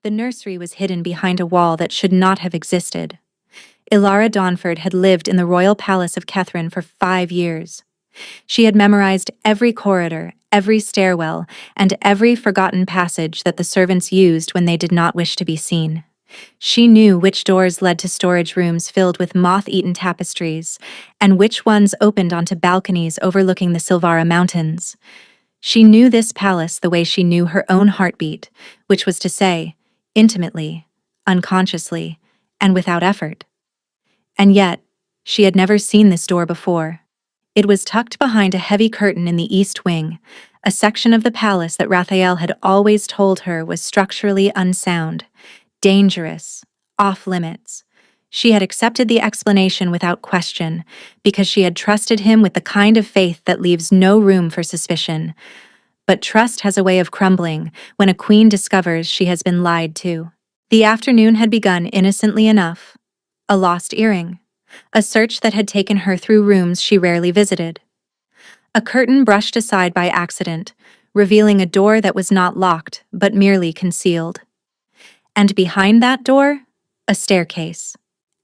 The nursery was hidden behind a wall that should not have existed. Ilara Dawnford had lived in the royal palace of Catherine for 5 years. She had memorized every corridor, every stairwell, and every forgotten passage that the servants used when they did not wish to be seen. She knew which doors led to storage rooms filled with moth-eaten tapestries, and which ones opened onto balconies overlooking the Silvara Mountains. She knew this palace the way she knew her own heartbeat, which was to say, intimately, unconsciously, and without effort. And yet, she had never seen this door before. It was tucked behind a heavy curtain in the east wing, a section of the palace that Raphael had always told her was structurally unsound, dangerous, off-limits. She had accepted the explanation without question, because she had trusted him with the kind of faith that leaves no room for suspicion. But trust has a way of crumbling when a queen discovers she has been lied to. The afternoon had begun innocently enough. A lost earring. A search that had taken her through rooms she rarely visited. A curtain brushed aside by accident, revealing a door that was not locked, but merely concealed. And behind that door, a staircase.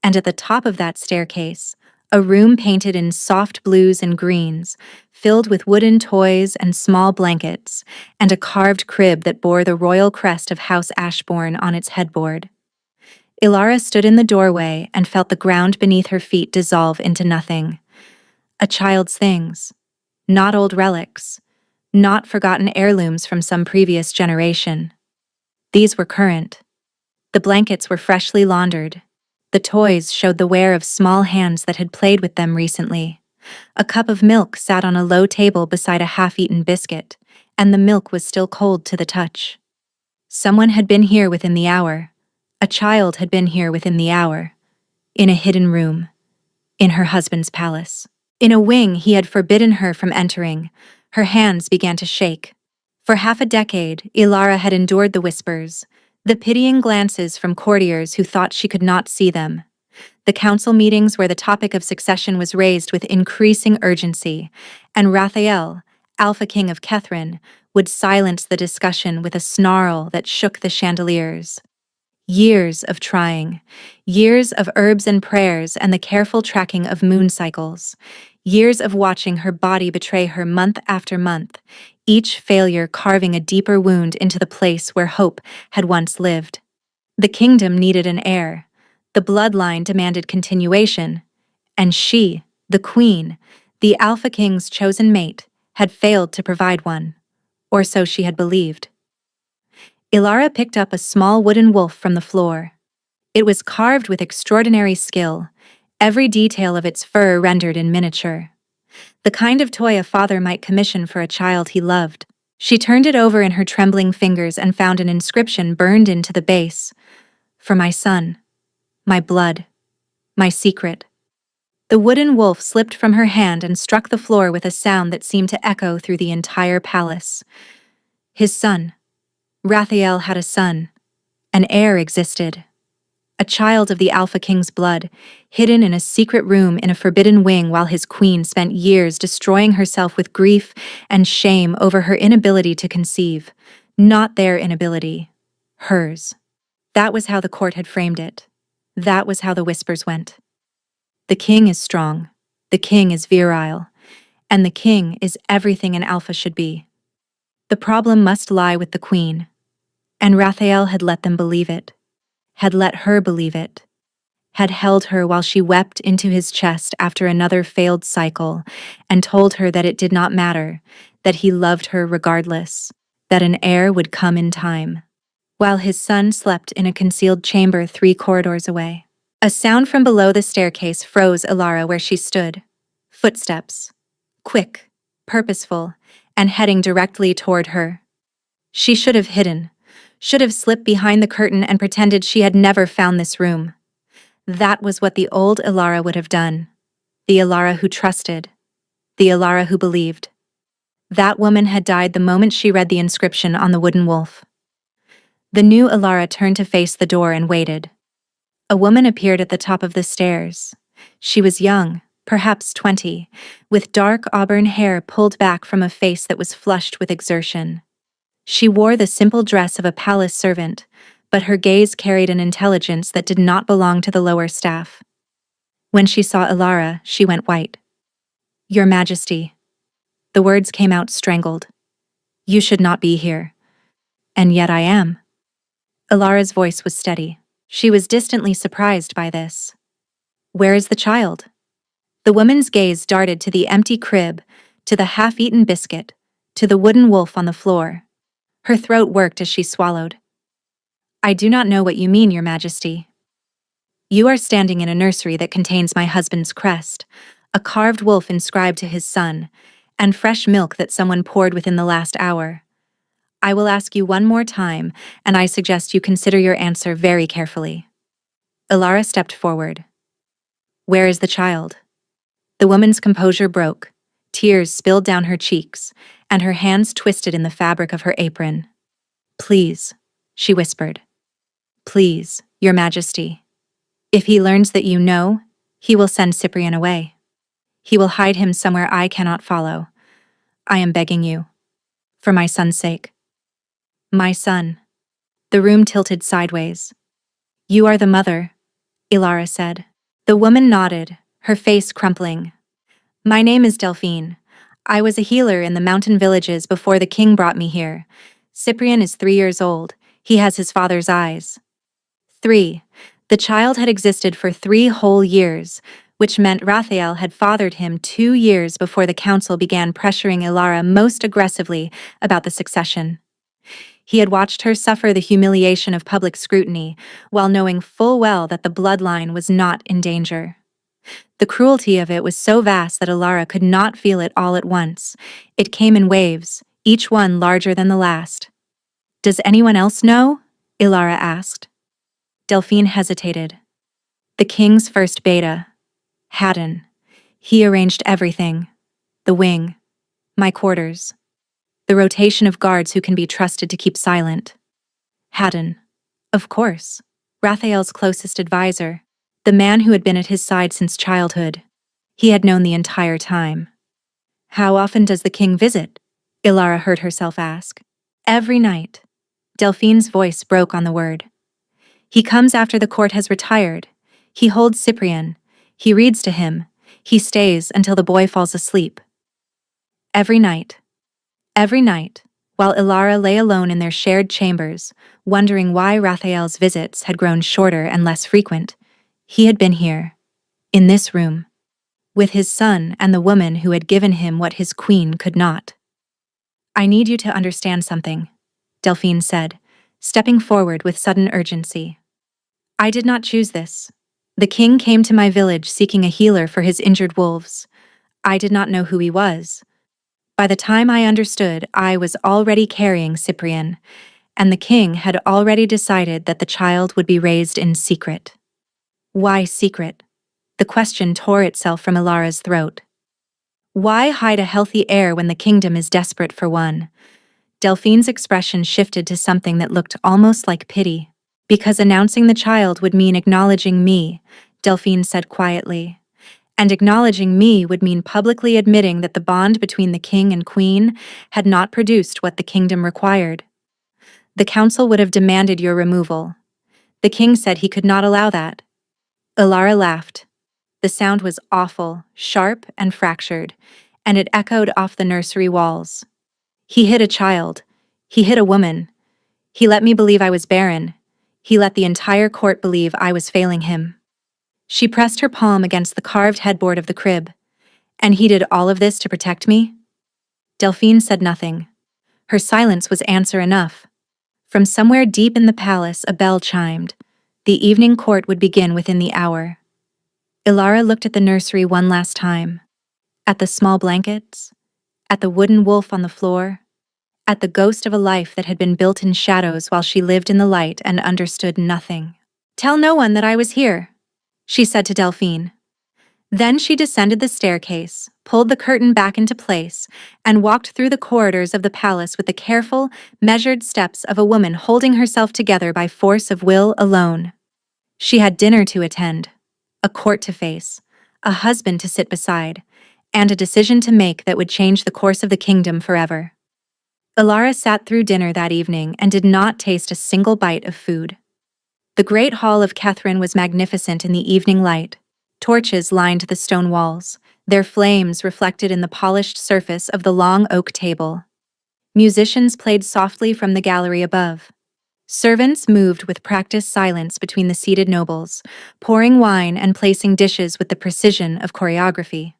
And at the top of that staircase, a room painted in soft blues and greens, filled with wooden toys and small blankets, and a carved crib that bore the royal crest of House Ashbourne on its headboard. Ilara stood in the doorway and felt the ground beneath her feet dissolve into nothing. A child's things. Not old relics. Not forgotten heirlooms from some previous generation. These were current. The blankets were freshly laundered. The toys showed the wear of small hands that had played with them recently. A cup of milk sat on a low table beside a half-eaten biscuit, and the milk was still cold to the touch. Someone had been here within the hour. A child had been here within the hour. In a hidden room. In her husband's palace. In a wing he had forbidden her from entering. Her hands began to shake. For half a decade, Ilara had endured the whispers, the pitying glances from courtiers who thought she could not see them. The council meetings where the topic of succession was raised with increasing urgency, and Raphael, Alpha King of Catherine, would silence the discussion with a snarl that shook the chandeliers. Years of trying, years of herbs and prayers and the careful tracking of moon cycles, years of watching her body betray her month after month, each failure carving a deeper wound into the place where hope had once lived. The kingdom needed an heir, the bloodline demanded continuation, and she, the queen, the Alpha King's chosen mate, had failed to provide one, or so she had believed. Ilara picked up a small wooden wolf from the floor. It was carved with extraordinary skill, every detail of its fur rendered in miniature. The kind of toy a father might commission for a child he loved. She turned it over in her trembling fingers and found an inscription burned into the base. For my son. My blood. My secret. The wooden wolf slipped from her hand and struck the floor with a sound that seemed to echo through the entire palace. His son. Raphael had a son. An heir existed. A child of the Alpha King's blood, hidden in a secret room in a forbidden wing while his queen spent years destroying herself with grief and shame over her inability to conceive. Not their inability. Hers. That was how the court had framed it. That was how the whispers went. The king is strong. The king is virile. And the king is everything an alpha should be. The problem must lie with the queen. And Raphael had let them believe it. Had let her believe it. Had held her while she wept into his chest after another failed cycle, and told her that it did not matter, that he loved her regardless, that an heir would come in time. While his son slept in a concealed chamber 3 corridors away. A sound from below the staircase froze Ilara where she stood. Footsteps. Quick, purposeful, and heading directly toward her. She should have hidden. Should have slipped behind the curtain and pretended she had never found this room. That was what the old Ilara would have done. The Ilara who trusted. The Ilara who believed. That woman had died the moment she read the inscription on the wooden wolf. The new Ilara turned to face the door and waited. A woman appeared at the top of the stairs. She was young, perhaps 20, with dark auburn hair pulled back from a face that was flushed with exertion. She wore the simple dress of a palace servant, but her gaze carried an intelligence that did not belong to the lower staff. When she saw Ilara, she went white. "Your Majesty." The words came out strangled. "You should not be here." "And yet I am." Ilara's voice was steady. She was distantly surprised by this. "Where is the child?" The woman's gaze darted to the empty crib, to the half-eaten biscuit, to the wooden wolf on the floor. Her throat worked as she swallowed. "I do not know what you mean, Your Majesty." "You are standing in a nursery that contains my husband's crest, a carved wolf inscribed to his son, and fresh milk that someone poured within the last hour. I will ask you one more time, and I suggest you consider your answer very carefully." Ilara stepped forward. "Where is the child?" The woman's composure broke. Tears spilled down her cheeks, and her hands twisted in the fabric of her apron. "Please," she whispered. "Please, Your Majesty. If he learns that you know, he will send Cyprian away. He will hide him somewhere I cannot follow. I am begging you. For my son's sake." "My son." The room tilted sideways. "You are the mother," Ilara said. The woman nodded, her face crumpling. "My name is Delphine. I was a healer in the mountain villages before the king brought me here. Cyprian is 3 years old. He has his father's eyes." 3. The child had existed for 3 whole years, which meant Raphael had fathered him 2 years before the council began pressuring Ilara most aggressively about the succession. He had watched her suffer the humiliation of public scrutiny, while knowing full well that the bloodline was not in danger. The cruelty of it was so vast that Ilara could not feel it all at once. It came in waves, each one larger than the last. "Does anyone else know?" Ilara asked. Delphine hesitated. "The king's first beta, Haddon. He arranged everything. The wing, my quarters, the rotation of guards who can be trusted to keep silent." Haddon. Of course. Raphael's closest advisor. The man who had been at his side since childhood. He had known the entire time. "How often does the king visit?" Ilara heard herself ask. "Every night." Delphine's voice broke on the word. "He comes after the court has retired. He holds Cyprian. He reads to him. He stays until the boy falls asleep." Every night. Every night, while Ilara lay alone in their shared chambers, wondering why Raphael's visits had grown shorter and less frequent, he had been here, in this room, with his son and the woman who had given him what his queen could not. "I need you to understand something," Delphine said, stepping forward with sudden urgency. "I did not choose this. The king came to my village seeking a healer for his injured wolves. I did not know who he was. By the time I understood, I was already carrying Cyprian, and the king had already decided that the child would be raised in secret." Why secret? The question tore itself from Ilara's throat. Why hide a healthy heir when the kingdom is desperate for one? Delphine's expression shifted to something that looked almost like pity. "Because announcing the child would mean acknowledging me," Delphine said quietly. "And acknowledging me would mean publicly admitting that the bond between the king and queen had not produced what the kingdom required. The council would have demanded your removal. The king said he could not allow that." Ilara laughed. The sound was awful, sharp, and fractured, and it echoed off the nursery walls. "He hid a child. He hid a woman. He let me believe I was barren. He let the entire court believe I was failing him." She pressed her palm against the carved headboard of the crib. "And he did all of this to protect me?" Delphine said nothing. Her silence was answer enough. From somewhere deep in the palace, a bell chimed. The evening court would begin within the hour. Ilara looked at the nursery one last time. At the small blankets, at the wooden wolf on the floor, at the ghost of a life that had been built in shadows while she lived in the light and understood nothing. "Tell no one that I was here," she said to Delphine. Then she descended the staircase, pulled the curtain back into place, and walked through the corridors of the palace with the careful, measured steps of a woman holding herself together by force of will alone. She had dinner to attend, a court to face, a husband to sit beside, and a decision to make that would change the course of the kingdom forever. Ilara sat through dinner that evening and did not taste a single bite of food. The great hall of Catherine was magnificent in the evening light. Torches lined the stone walls, their flames reflected in the polished surface of the long oak table. Musicians played softly from the gallery above. Servants moved with practiced silence between the seated nobles, pouring wine and placing dishes with the precision of choreography.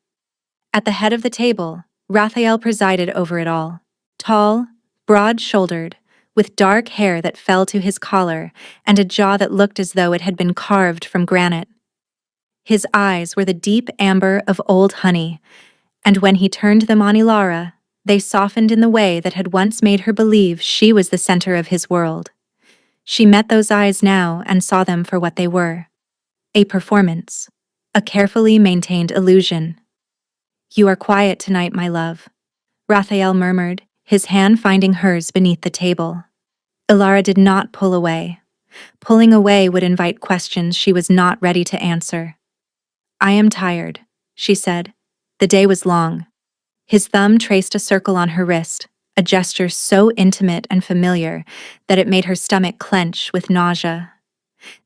At the head of the table, Raphael presided over it all. Tall, broad-shouldered, with dark hair that fell to his collar and a jaw that looked as though it had been carved from granite. His eyes were the deep amber of old honey, and when he turned them on Ilara, they softened in the way that had once made her believe she was the center of his world. She met those eyes now and saw them for what they were. A performance. A carefully maintained illusion. "You are quiet tonight, my love," Raphael murmured, his hand finding hers beneath the table. Ilara did not pull away. Pulling away would invite questions she was not ready to answer. "I am tired," she said. The day was long. His thumb traced a circle on her wrist, a gesture so intimate and familiar that it made her stomach clench with nausea.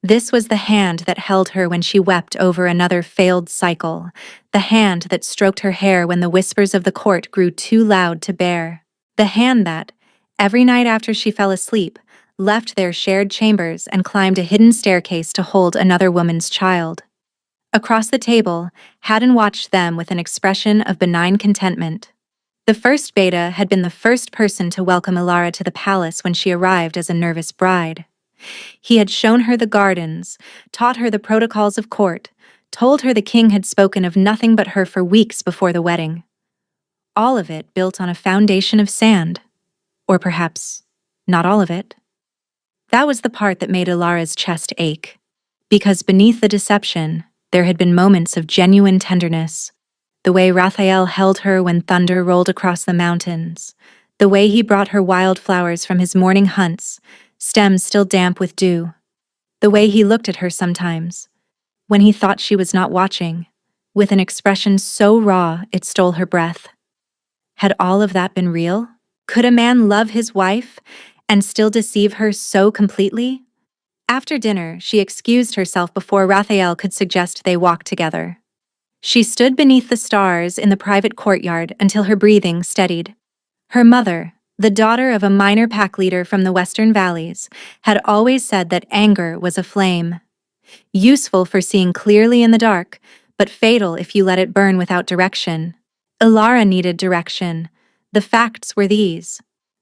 This was the hand that held her when she wept over another failed cycle, the hand that stroked her hair when the whispers of the court grew too loud to bear, the hand that, every night after she fell asleep, left their shared chambers and climbed a hidden staircase to hold another woman's child. Across the table, Haddon watched them with an expression of benign contentment. The first Beta had been the first person to welcome Ilara to the palace when she arrived as a nervous bride. He had shown her the gardens, taught her the protocols of court, told her the king had spoken of nothing but her for weeks before the wedding. All of it built on a foundation of sand. Or perhaps, not all of it. That was the part that made Ilara's chest ache. Because beneath the deception, there had been moments of genuine tenderness. The way Raphael held her when thunder rolled across the mountains. The way he brought her wildflowers from his morning hunts, stems still damp with dew. The way he looked at her sometimes, when he thought she was not watching, with an expression so raw it stole her breath. Had all of that been real? Could a man love his wife and still deceive her so completely? After dinner, she excused herself before Raphael could suggest they walk together. She stood beneath the stars in the private courtyard until her breathing steadied. Her mother, the daughter of a minor pack leader from the Western Valleys, had always said that anger was a flame. Useful for seeing clearly in the dark, but fatal if you let it burn without direction. Ilara needed direction. The facts were these.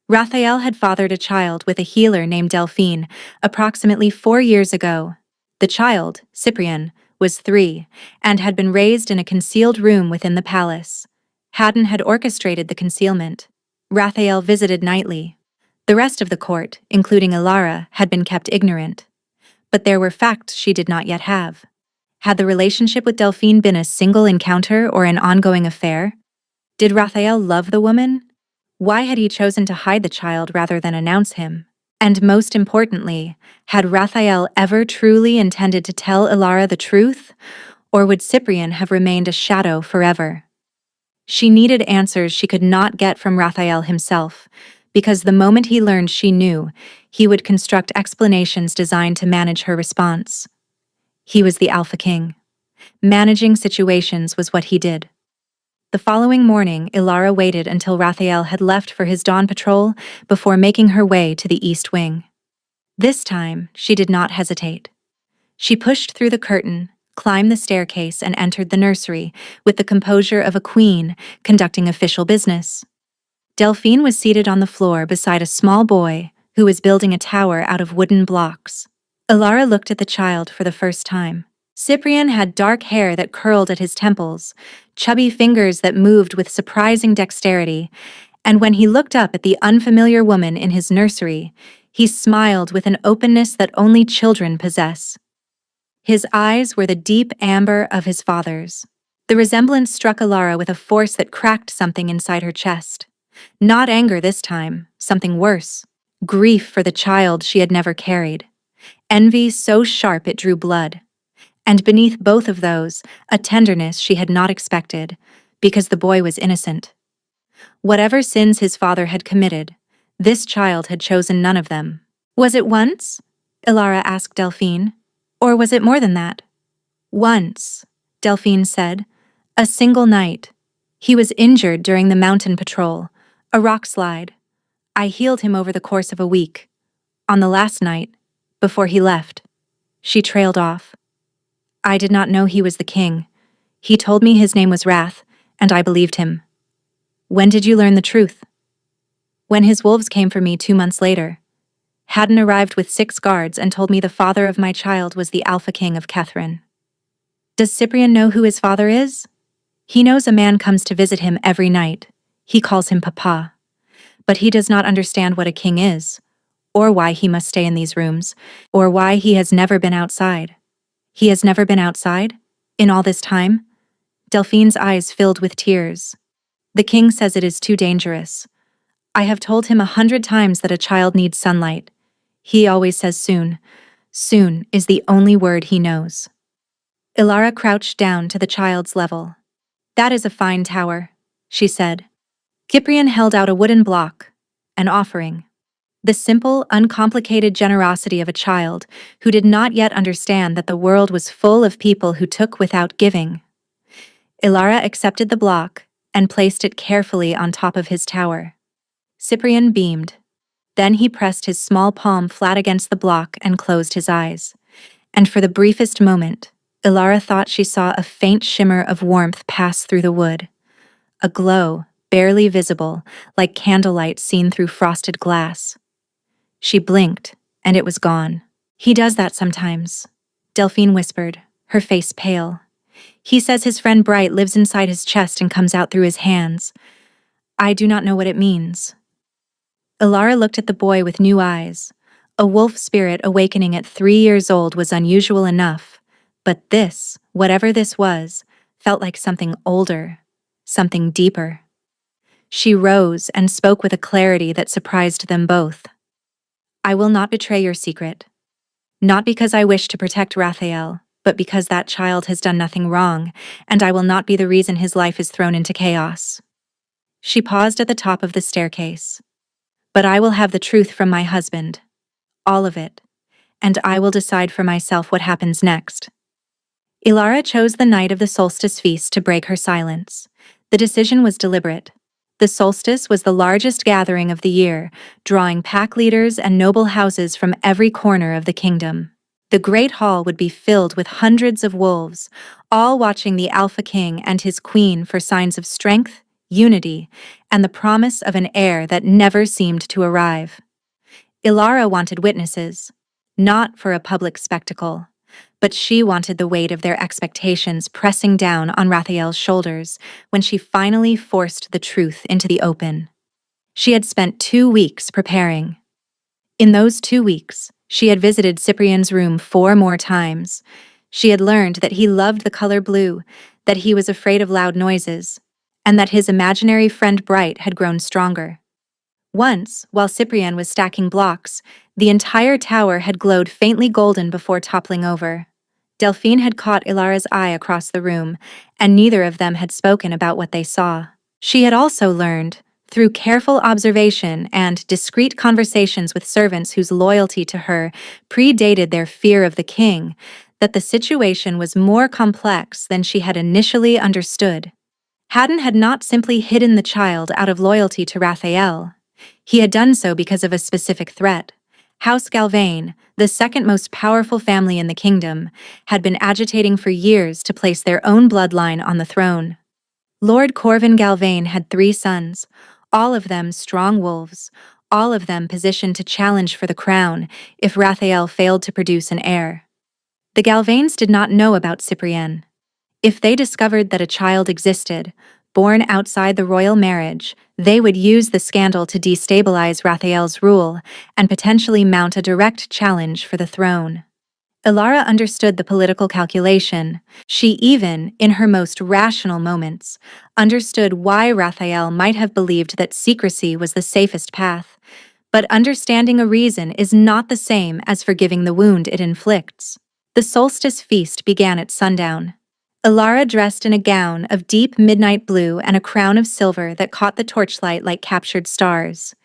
Raphael had fathered a child with a healer named Delphine approximately 4 years ago. The child, Cyprian, was 3, and had been raised in a concealed room within the palace. Haddon had orchestrated the concealment. Raphael visited nightly. The rest of the court, including Ilara, had been kept ignorant. But there were facts she did not yet have. Had the relationship with Delphine been a single encounter or an ongoing affair? Did Raphael love the woman? Why had he chosen to hide the child rather than announce him? And most importantly, had Raphael ever truly intended to tell Ilara the truth? Or would Cyprian have remained a shadow forever? She needed answers she could not get from Raphael himself, because the moment he learned she knew, he would construct explanations designed to manage her response. He was the Alpha King. Managing situations was what he did. The following morning, Ilara waited until Raphael had left for his dawn patrol before making her way to the East Wing. This time, she did not hesitate. She pushed through the curtain, climbed the staircase, and entered the nursery with the composure of a queen conducting official business. Delphine was seated on the floor beside a small boy who was building a tower out of wooden blocks. Ilara looked at the child for the first time. Cyprian had dark hair that curled at his temples, chubby fingers that moved with surprising dexterity, and when he looked up at the unfamiliar woman in his nursery, he smiled with an openness that only children possess. His eyes were the deep amber of his father's. The resemblance struck Ilara with a force that cracked something inside her chest. Not anger this time, something worse. Grief for the child she had never carried. Envy so sharp it drew blood. And beneath both of those, a tenderness she had not expected, because the boy was innocent. Whatever sins his father had committed, this child had chosen none of them. Was it once? Ilara asked Delphine. Or was it more than that? Once, Delphine said. A single night. He was injured during the mountain patrol, a rock slide. I healed him over the course of a week. On the last night, before he left. She trailed off. I did not know he was the king. He told me his name was Wrath, and I believed him. When did you learn the truth? When his wolves came for me 2 months later. Haddon arrived with 6 guards and told me the father of my child was the Alpha King of Catherine. Does Cyprian know who his father is? He knows a man comes to visit him every night. He calls him Papa. But he does not understand what a king is, or why he must stay in these rooms, or why he has never been outside. He has never been outside? In all this time? Delphine's eyes filled with tears. The king says it is too dangerous. I have told him 100 times that a child needs sunlight. He always says soon. Soon is the only word he knows. Ilara crouched down to the child's level. That is a fine tower, she said. Cyprian held out a wooden block, an offering. The simple, uncomplicated generosity of a child who did not yet understand that the world was full of people who took without giving. Ilara accepted the block and placed it carefully on top of his tower. Cyprian beamed. Then he pressed his small palm flat against the block and closed his eyes. And for the briefest moment, Ilara thought she saw a faint shimmer of warmth pass through the wood. A glow, barely visible, like candlelight seen through frosted glass. She blinked, and it was gone. He does that sometimes, Delphine whispered, her face pale. He says his friend Bright lives inside his chest and comes out through his hands. I do not know what it means. Ilara looked at the boy with new eyes. A wolf spirit awakening at 3 years old was unusual enough, but this, whatever this was, felt like something older, something deeper. She rose and spoke with a clarity that surprised them both. I will not betray your secret. Not because I wish to protect Raphael, but because that child has done nothing wrong, and I will not be the reason his life is thrown into chaos. She paused at the top of the staircase. But I will have the truth from my husband. All of it. And I will decide for myself what happens next. Ilara chose the night of the solstice feast to break her silence. The decision was deliberate. The solstice was the largest gathering of the year, drawing pack leaders and noble houses from every corner of the kingdom. The great hall would be filled with hundreds of wolves, all watching the Alpha King and his queen for signs of strength, unity, and the promise of an heir that never seemed to arrive. Ilara wanted witnesses, not for a public spectacle, but she wanted the weight of their expectations pressing down on Raphael's shoulders when she finally forced the truth into the open. She had spent 2 weeks preparing. In those 2 weeks, she had visited Cyprian's room 4 more times. She had learned that he loved the color blue, that he was afraid of loud noises, and that his imaginary friend Bright had grown stronger. Once, while Cyprian was stacking blocks, the entire tower had glowed faintly golden before toppling over. Delphine had caught Ilara's eye across the room, and neither of them had spoken about what they saw. She had also learned, through careful observation and discreet conversations with servants whose loyalty to her predated their fear of the king, that the situation was more complex than she had initially understood. Haddon had not simply hidden the child out of loyalty to Raphael. He had done so because of a specific threat. House Galvane, the second most powerful family in the kingdom, had been agitating for years to place their own bloodline on the throne. Lord Corvin Galvane had 3 sons, all of them strong wolves, all of them positioned to challenge for the crown if Raphael failed to produce an heir. The Galvanes did not know about Cyprien. If they discovered that a child existed, born outside the royal marriage, they would use the scandal to destabilize Raphael's rule and potentially mount a direct challenge for the throne. Ilara understood the political calculation. She even, in her most rational moments, understood why Raphael might have believed that secrecy was the safest path. But understanding a reason is not the same as forgiving the wound it inflicts. The solstice feast began at sundown. Ilara dressed in a gown of deep midnight blue and a crown of silver that caught the torchlight like captured stars.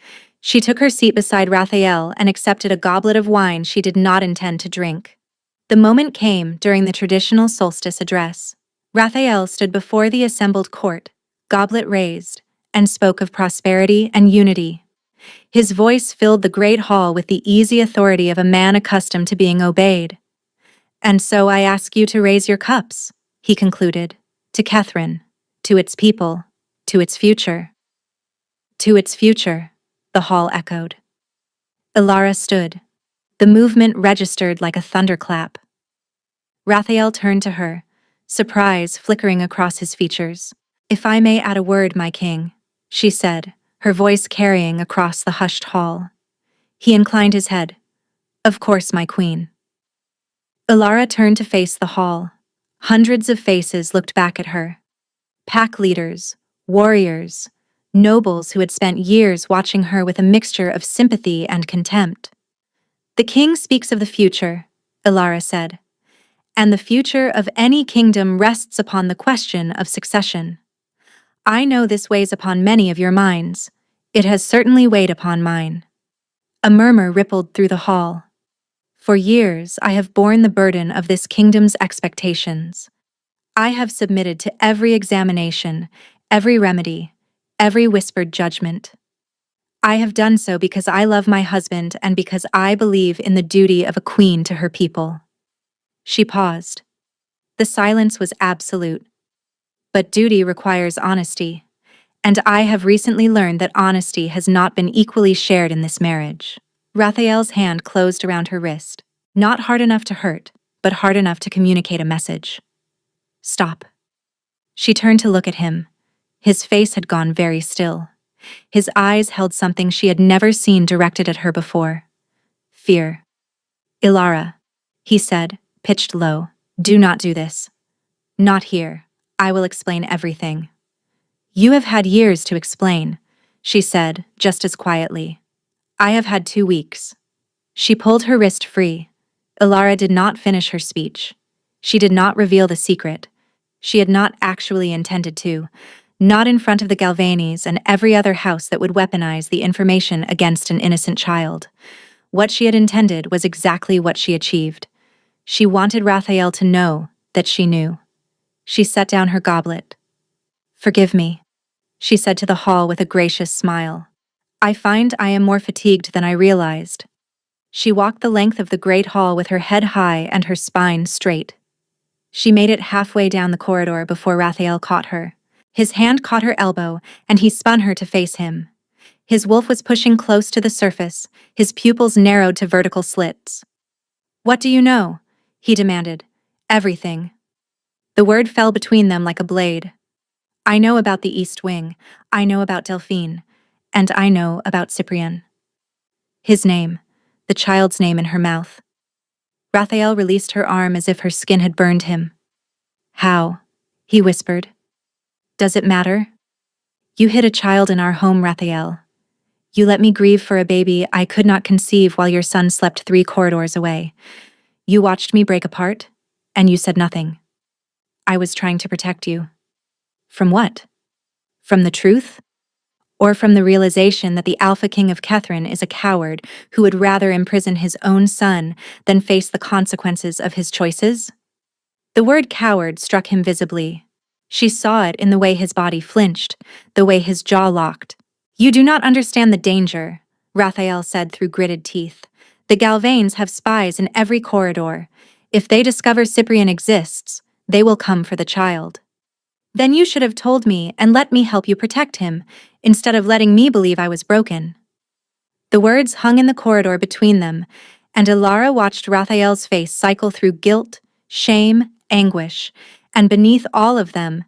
She took her seat beside Raphael and accepted a goblet of wine she did not intend to drink. The moment came during the traditional solstice address. Raphael stood before the assembled court, goblet raised, and spoke of prosperity and unity. His voice filled the great hall with the easy authority of a man accustomed to being obeyed. "And so I ask you to raise your cups," he concluded, "to Catherine, to its people, to its future." "To its future," the hall echoed. Ilara stood. The movement registered like a thunderclap. Raphael turned to her, surprise flickering across his features. "If I may add a word, my king," she said, her voice carrying across the hushed hall. He inclined his head. "Of course, my queen." Ilara turned to face the hall. Hundreds of faces looked back at her. Pack leaders, warriors, nobles who had spent years watching her with a mixture of sympathy and contempt. "The king speaks of the future," Ilara said, "and the future of any kingdom rests upon the question of succession. I know this weighs upon many of your minds. It has certainly weighed upon mine." A murmur rippled through the hall. "For years I have borne the burden of this kingdom's expectations. I have submitted to every examination, every remedy, every whispered judgment. I have done so because I love my husband and because I believe in the duty of a queen to her people." She paused. The silence was absolute. "But duty requires honesty, and I have recently learned that honesty has not been equally shared in this marriage." Raphael's hand closed around her wrist, not hard enough to hurt, but hard enough to communicate a message. "Stop." She turned to look at him. His face had gone very still. His eyes held something she had never seen directed at her before. Fear. "Ilara," he said, pitched low, "do not do this. Not here. I will explain everything." "You have had years to explain," she said, just as quietly. "I have had 2 weeks." She pulled her wrist free. Ilara did not finish her speech. She did not reveal the secret. She had not actually intended to, not in front of the Galvanis and every other house that would weaponize the information against an innocent child. What she had intended was exactly what she achieved. She wanted Raphael to know that she knew. She set down her goblet. "Forgive me," she said to the hall with a gracious smile. "I find I am more fatigued than I realized." She walked the length of the great hall with her head high and her spine straight. She made it halfway down the corridor before Raphael caught her. His hand caught her elbow, and he spun her to face him. His wolf was pushing close to the surface, his pupils narrowed to vertical slits. "What do you know?" he demanded. "Everything." The word fell between them like a blade. "I know about the East Wing, I know about Delphine, and I know about Cyprien." His name, the child's name in her mouth. Raphael released her arm as if her skin had burned him. "How?" he whispered. "Does it matter? You hid a child in our home, Raphael. You let me grieve for a baby I could not conceive while your son slept 3 corridors away. You watched me break apart, and you said nothing. I was trying to protect you." From what? From the truth? Or from the realization that the Alpha King of Catherine is a coward who would rather imprison his own son than face the consequences of his choices? The word coward struck him visibly. She saw it in the way his body flinched, the way his jaw locked. "You do not understand the danger," Raphael said through gritted teeth. "The Galvanes have spies in every corridor. If they discover Cyprien exists, they will come for the child. Then you should have told me and let me help you protect him, instead of letting me believe I was broken." The words hung in the corridor between them, and Ilara watched Raphael's face cycle through guilt, shame, anguish, and beneath all of them,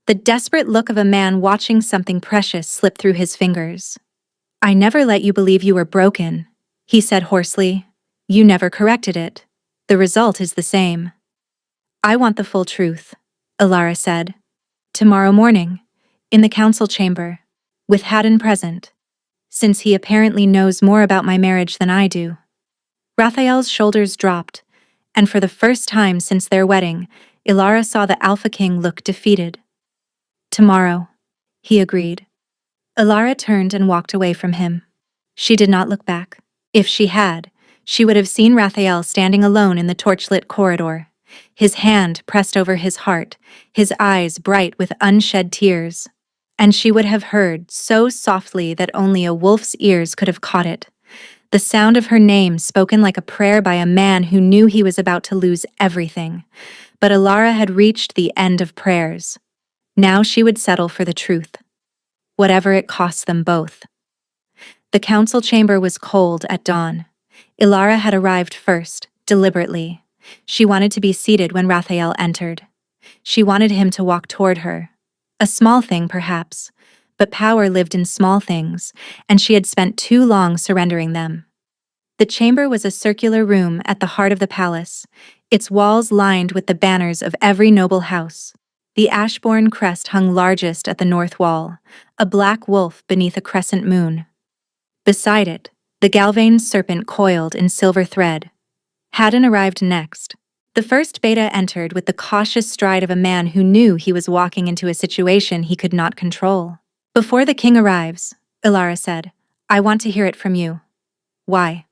the desperate look of a man watching something precious slip through his fingers. "I never let you believe you were broken," he said hoarsely. "You never corrected it. The result is the same." "I want the full truth," Ilara said. "Tomorrow morning, in the council chamber, with Haddon present, since he apparently knows more about my marriage than I do." Raphael's shoulders dropped, and for the first time since their wedding, Ilara saw the Alpha King look defeated. "Tomorrow," he agreed. Ilara turned and walked away from him. She did not look back. If she had, she would have seen Raphael standing alone in the torchlit corridor, his hand pressed over his heart, his eyes bright with unshed tears. And she would have heard, so softly that only a wolf's ears could have caught it, the sound of her name spoken like a prayer by a man who knew he was about to lose everything. But Ilara had reached the end of prayers. Now she would settle for the truth, whatever it cost them both. The council chamber was cold at dawn. Ilara had arrived first, deliberately. She wanted to be seated when Raphael entered. She wanted him to walk toward her. A small thing, perhaps, but power lived in small things, and she had spent too long surrendering them. The chamber was a circular room at the heart of the palace, its walls lined with the banners of every noble house. The Ashbourne crest hung largest at the north wall, a black wolf beneath a crescent moon. Beside it, the Galvane serpent coiled in silver thread. Haddon arrived next. The first beta entered with the cautious stride of a man who knew he was walking into a situation he could not control. "Before the king arrives," Ilara said, "I want to hear it from you." "Why?"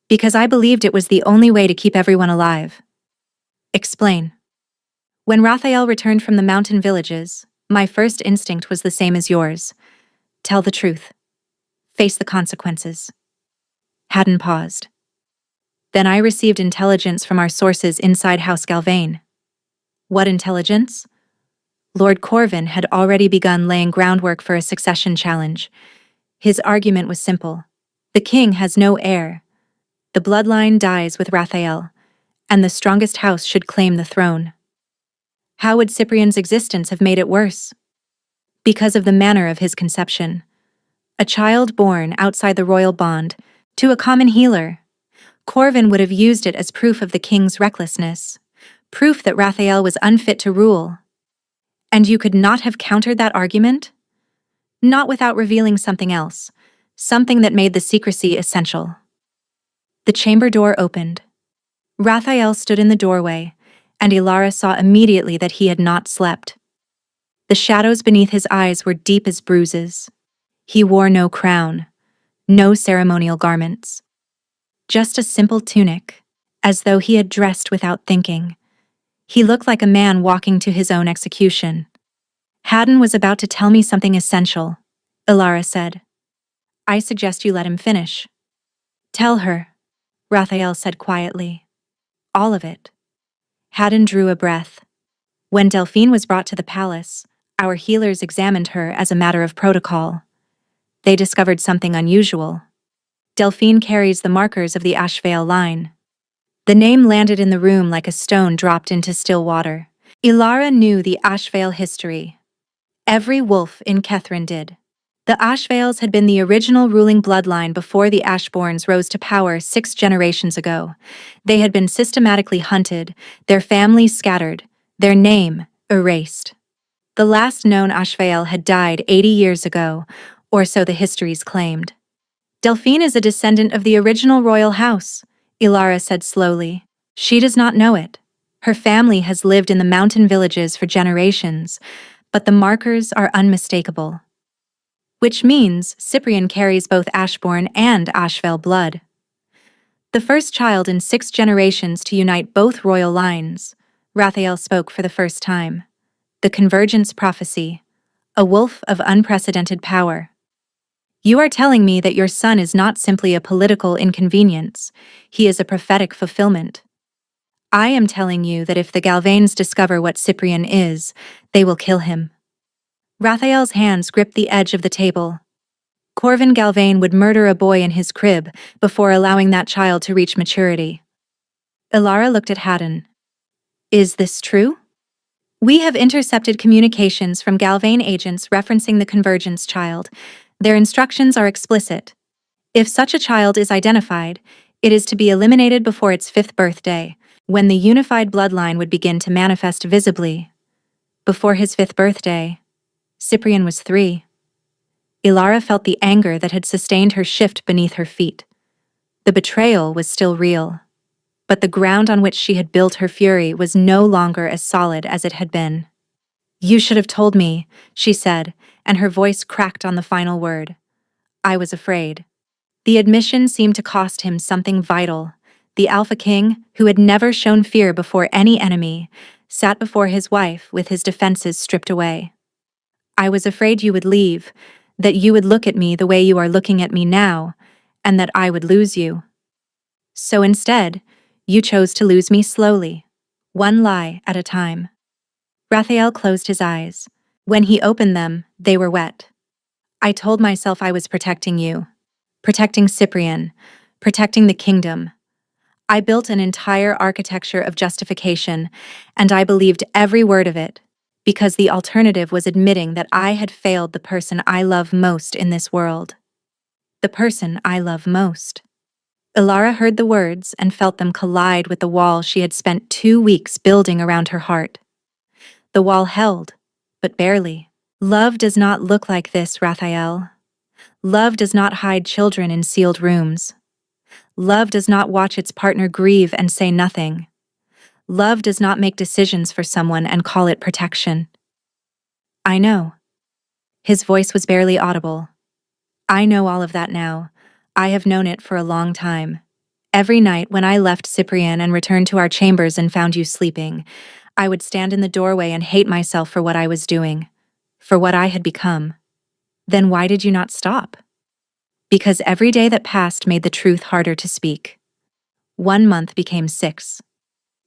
"Because I believed it was the only way to keep everyone alive." "Explain." "When Raphael returned from the mountain villages, my first instinct was the same as yours. Tell the truth. Face the consequences." Haddon paused. "Then I received intelligence from our sources inside House Galvane." "What intelligence?" Lord Corvin had already begun laying groundwork for a succession challenge. His argument was simple. The king has no heir. The bloodline dies with Raphael, and the strongest house should claim the throne. How would Cyprian's existence have made it worse? Because of the manner of his conception. A child born outside the royal bond, to a common healer. Corvin would have used it as proof of the king's recklessness, proof that Raphael was unfit to rule. And you could not have countered that argument? Not without revealing something else, something that made the secrecy essential. The chamber door opened. Raphael stood in the doorway, and Ilara saw immediately that he had not slept. The shadows beneath his eyes were deep as bruises. He wore no crown, no ceremonial garments. Just a simple tunic, as though he had dressed without thinking. He looked like a man walking to his own execution. "Haddon was about to tell me something essential," Ilara said. "I suggest you let him finish." "Tell her," Raphael said quietly. "All of it." Haddon drew a breath. "When Delphine was brought to the palace, our healers examined her as a matter of protocol. They discovered something unusual. Delphine carries the markers of the Ashvale line." The name landed in the room like a stone dropped into still water. Ilara knew the Ashvale history. Every wolf in Kethrin did. The Ashvales had been the original ruling bloodline before the Ashbournes rose to power 6 generations ago. They had been systematically hunted, their families scattered, their name erased. The last known Ashvale had died 80 years ago, or so the histories claimed. "Delphine is a descendant of the original royal house," Ilara said slowly. "She does not know it. Her family has lived in the mountain villages for generations, but the markers are unmistakable. Which means Cyprian carries both Ashbourne and Ashvale blood. The first child in 6 generations to unite both royal lines," Raphael spoke for the first time. "The convergence prophecy, a wolf of unprecedented power. You are telling me that your son is not simply a political inconvenience, he is a prophetic fulfillment. I am telling you that if the Galvanes discover what Cyprian is, they will kill him." Raphael's hands gripped the edge of the table. Corvin Galvane would murder a boy in his crib before allowing that child to reach maturity. Ilara looked at Haddon. "Is this true?" "We have intercepted communications from Galvane agents referencing the convergence child. Their instructions are explicit. If such a child is identified, it is to be eliminated before its 5th birthday, when the unified bloodline would begin to manifest visibly. Before his 5th birthday, Cyprian was 3. Ilara felt the anger that had sustained her shift beneath her feet. The betrayal was still real, but the ground on which she had built her fury was no longer as solid as it had been. "You should have told me," she said, and her voice cracked on the final word. "I was afraid." The admission seemed to cost him something vital. The Alpha King, who had never shown fear before any enemy, sat before his wife with his defenses stripped away. I was afraid you would leave, that you would look at me the way you are looking at me now, and that I would lose you. So instead, you chose to lose me slowly, one lie at a time. Raphael closed his eyes. When he opened them, they were wet. I told myself I was protecting you, protecting Cyprian, protecting the kingdom. I built an entire architecture of justification, and I believed every word of it, because the alternative was admitting that I had failed the person I love most in this world. The person I love most. Ilara heard the words and felt them collide with the wall she had spent 2 weeks building around her heart. The wall held, but barely. Love does not look like this, Raphael. Love does not hide children in sealed rooms. Love does not watch its partner grieve and say nothing. Love does not make decisions for someone and call it protection. I know. His voice was barely audible. I know all of that now. I have known it for a long time. Every night when I left Cyprian and returned to our chambers and found you sleeping, I would stand in the doorway and hate myself for what I was doing, for what I had become. Then why did you not stop? Because every day that passed made the truth harder to speak. 1 month became 6.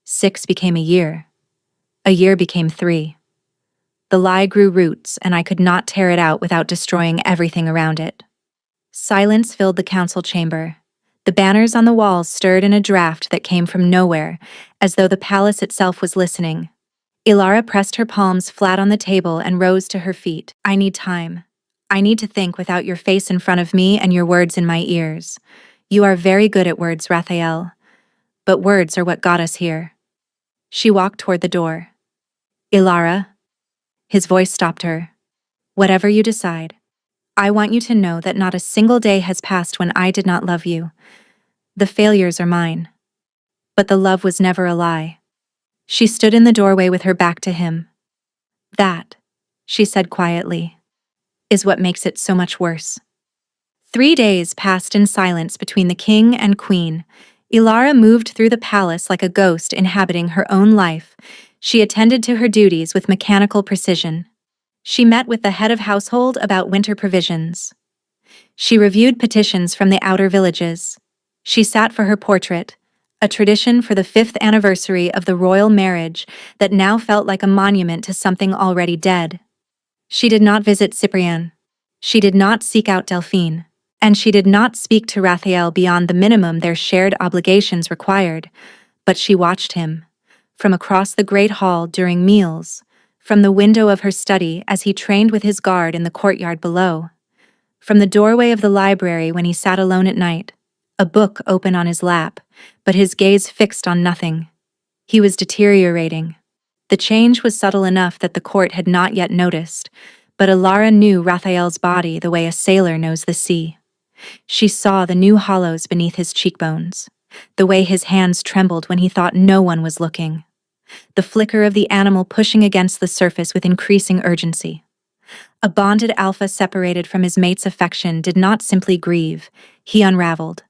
6 became a year became 3. The lie grew roots, and I could not tear it out without destroying everything around it. Silence filled the council chamber. The banners on the walls stirred in a draft that came from nowhere, as though the palace itself was listening. Ilara pressed her palms flat on the table and rose to her feet. I need time. I need to think without your face in front of me and your words in my ears. You are very good at words, Raphael. But words are what got us here. She walked toward the door. Ilara. His voice stopped her. Whatever you decide, I want you to know that not a single day has passed when I did not love you. The failures are mine. But the love was never a lie. She stood in the doorway with her back to him. That, she said quietly, is what makes it so much worse. 3 days passed in silence between the king and queen. Ilara moved through the palace like a ghost inhabiting her own life. She attended to her duties with mechanical precision. She met with the head of household about winter provisions. She reviewed petitions from the outer villages. She sat for her portrait, a tradition for the 5th anniversary of the royal marriage that now felt like a monument to something already dead. She did not visit Cyprian. She did not seek out Delphine. And she did not speak to Raphael beyond the minimum their shared obligations required, but she watched him, from across the great hall during meals, from the window of her study as he trained with his guard in the courtyard below, from the doorway of the library when he sat alone at night, a book open on his lap, but his gaze fixed on nothing. He was deteriorating. The change was subtle enough that the court had not yet noticed, but Ilara knew Raphael's body the way a sailor knows the sea. She saw the new hollows beneath his cheekbones, the way his hands trembled when he thought no one was looking, the flicker of the animal pushing against the surface with increasing urgency. A bonded alpha separated from his mate's affection did not simply grieve, he unraveled.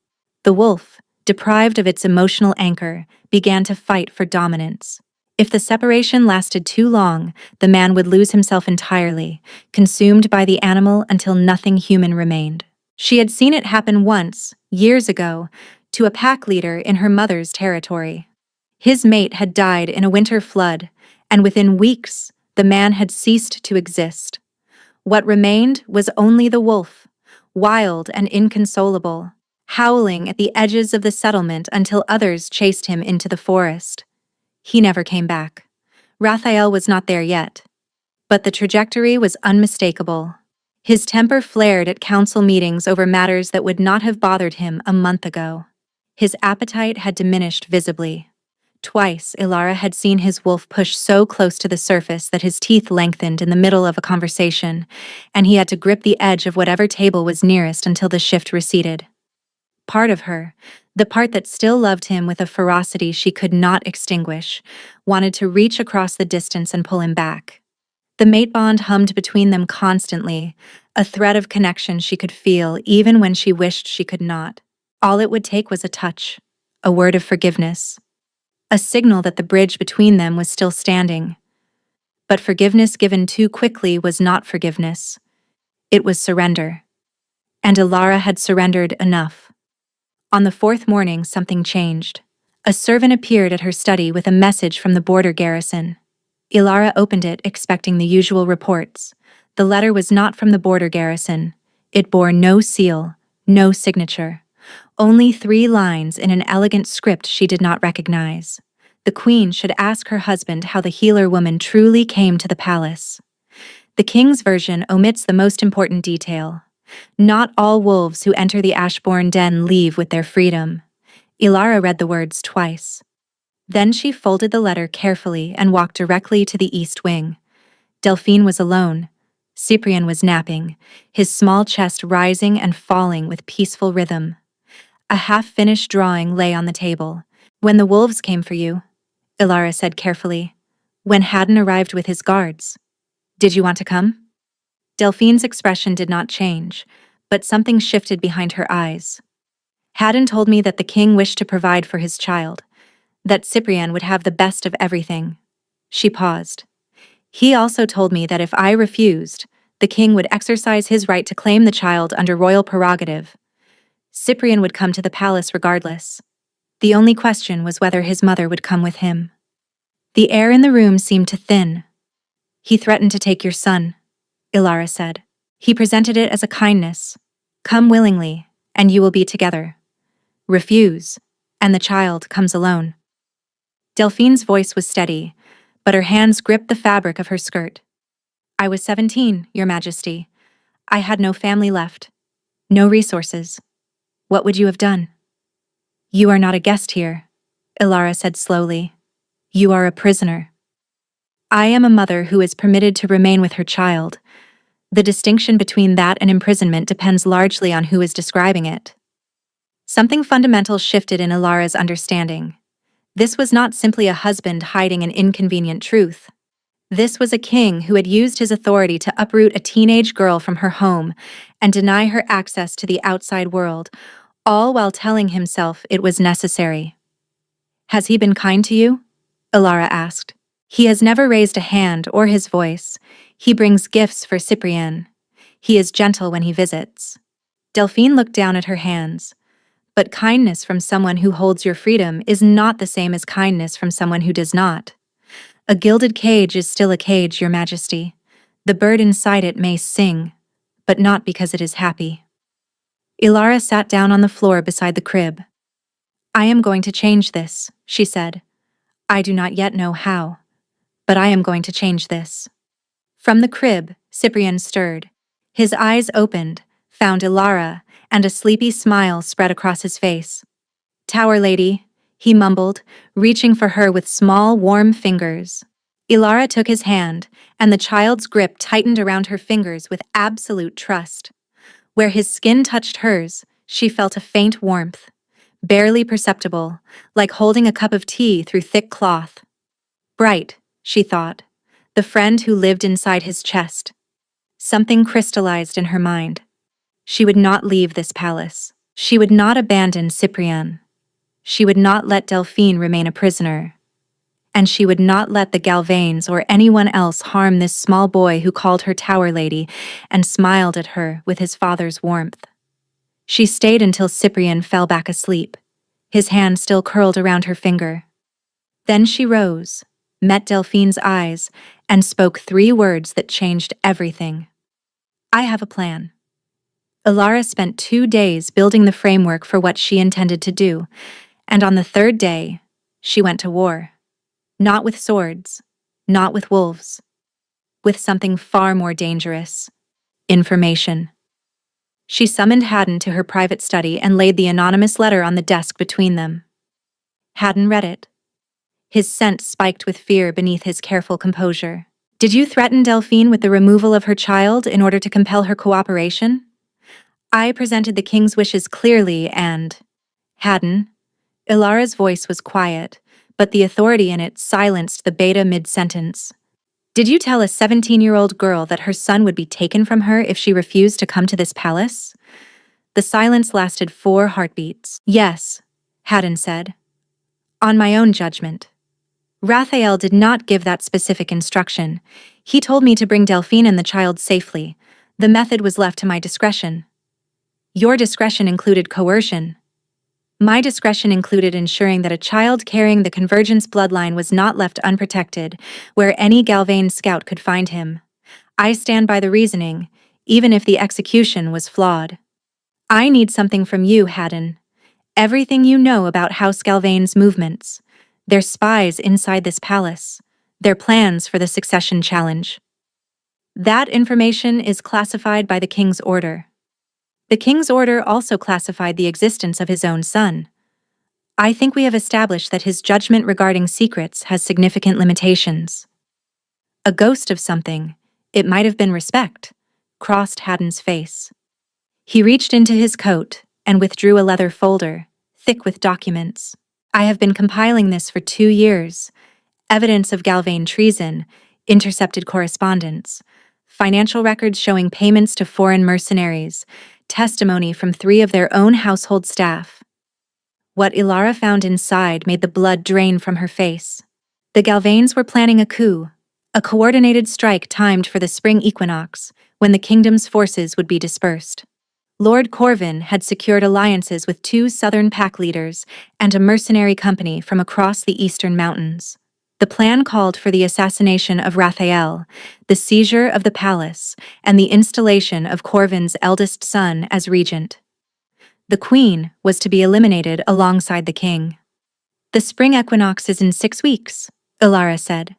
The wolf, deprived of its emotional anchor, began to fight for dominance. If the separation lasted too long, the man would lose himself entirely, consumed by the animal until nothing human remained. She had seen it happen once, years ago, to a pack leader in her mother's territory. His mate had died in a winter flood, and within weeks, the man had ceased to exist. What remained was only the wolf, wild and inconsolable, howling at the edges of the settlement until others chased him into the forest. He never came back. Raphael was not there yet. But the trajectory was unmistakable. His temper flared at council meetings over matters that would not have bothered him a month ago. His appetite had diminished visibly. Twice, Ilara had seen his wolf push so close to the surface that his teeth lengthened in the middle of a conversation, and he had to grip the edge of whatever table was nearest until the shift receded. Part of her, the part that still loved him with a ferocity she could not extinguish, wanted to reach across the distance and pull him back. The mate bond hummed between them constantly, a thread of connection she could feel even when she wished she could not. All it would take was a touch, a word of forgiveness, a signal that the bridge between them was still standing. But forgiveness given too quickly was not forgiveness. It was surrender. And Ilara had surrendered enough. On the fourth morning, something changed. A servant appeared at her study with a message from the border garrison. Ilara opened it, expecting the usual reports. The letter was not from the border garrison. It bore no seal, no signature. Only 3 lines in an elegant script she did not recognize. The queen should ask her husband how the healer woman truly came to the palace. The king's version omits the most important detail. Not all wolves who enter the Ashbourne den leave with their freedom. Ilara read the words twice. Then she folded the letter carefully and walked directly to the east wing. Delphine was alone. Cyprien was napping, his small chest rising and falling with peaceful rhythm. A half-finished drawing lay on the table. "When the wolves came for you," Ilara said carefully. "When Haddon arrived with his guards. Did you want to come?" Delphine's expression did not change, but something shifted behind her eyes. "Haddon told me that the king wished to provide for his child, that Cyprien would have the best of everything." She paused. "He also told me that if I refused, the king would exercise his right to claim the child under royal prerogative. Cyprien would come to the palace regardless. The only question was whether his mother would come with him." The air in the room seemed to thin. "He threatened to take your son," Ilara said. "He presented it as a kindness. Come willingly, and you will be together. Refuse, and the child comes alone." Delphine's voice was steady, but her hands gripped the fabric of her skirt. "I was 17, Your Majesty. I had no family left. No resources. What would you have done?" "You are not a guest here," Ilara said slowly. "You are a prisoner. I am a mother who is permitted to remain with her child. The distinction between that and imprisonment depends largely on who is describing it." Something fundamental shifted in Ilara's understanding. This was not simply a husband hiding an inconvenient truth. This was a king who had used his authority to uproot a teenage girl from her home and deny her access to the outside world, all while telling himself it was necessary. "Has he been kind to you?" Ilara asked. "He has never raised a hand or his voice. He brings gifts for Cyprien. He is gentle when he visits." Delphine looked down at her hands. But kindness from someone who holds your freedom is not the same as kindness from someone who does not. A gilded cage is still a cage, Your Majesty. The bird inside it may sing, but not because it is happy. Ilara sat down on the floor beside the crib. "I am going to change this," she said. "I do not yet know how, but I am going to change this." From the crib, Cyprien stirred. His eyes opened, found Ilara, and a sleepy smile spread across his face. "Tower lady," he mumbled, reaching for her with small, warm fingers. Ilara took his hand, and the child's grip tightened around her fingers with absolute trust. Where his skin touched hers, she felt a faint warmth, barely perceptible, like holding a cup of tea through thick cloth. Bright, she thought, the friend who lived inside his chest. Something crystallized in her mind. She would not leave this palace. She would not abandon Cyprien. She would not let Delphine remain a prisoner. And she would not let the Galvains or anyone else harm this small boy who called her Tower Lady and smiled at her with his father's warmth. She stayed until Cyprien fell back asleep, his hand still curled around her finger. Then she rose, met Delphine's eyes, and spoke 3 words that changed everything. "I have a plan." Ilara spent 2 days building the framework for what she intended to do, and on the 3rd day, she went to war. Not with swords, not with wolves, with something far more dangerous: information. She summoned Haddon to her private study and laid the anonymous letter on the desk between them. Haddon read it. His scent spiked with fear beneath his careful composure. "Did you threaten Delphine with the removal of her child in order to compel her cooperation?" "I presented the king's wishes clearly and—" "Haddon." Ilara's voice was quiet, but the authority in it silenced the beta mid-sentence. Did you tell a 17-year-old girl that her son would be taken from her if she refused to come to this palace? The silence lasted 4 heartbeats. Yes, Haddon said. On my own judgment. Raphael did not give that specific instruction. He told me to bring Delphine and the child safely. The method was left to my discretion. Your discretion included coercion. My discretion included ensuring that a child carrying the Convergence bloodline was not left unprotected, where any Galvane scout could find him. I stand by the reasoning, even if the execution was flawed. I need something from you, Haddon. Everything you know about House Galvane's movements, their spies inside this palace, their plans for the succession challenge. That information is classified by the King's order. The King's order also classified the existence of his own son. I think we have established that his judgment regarding secrets has significant limitations. A ghost of something, it might have been respect, crossed Haddon's face. He reached into his coat and withdrew a leather folder, thick with documents. I have been compiling this for 2 years. Evidence of Galvane treason, intercepted correspondence, financial records showing payments to foreign mercenaries, testimony from 3 of their own household staff. What Ilara found inside made the blood drain from her face. The Galvanes were planning a coup, a coordinated strike timed for the spring equinox, when the kingdom's forces would be dispersed. Lord Corvin had secured alliances with 2 southern pack leaders and a mercenary company from across the eastern mountains. The plan called for the assassination of Raphael, the seizure of the palace, and the installation of Corvin's eldest son as regent. The queen was to be eliminated alongside the king. The spring equinox is in 6 weeks, Ilara said.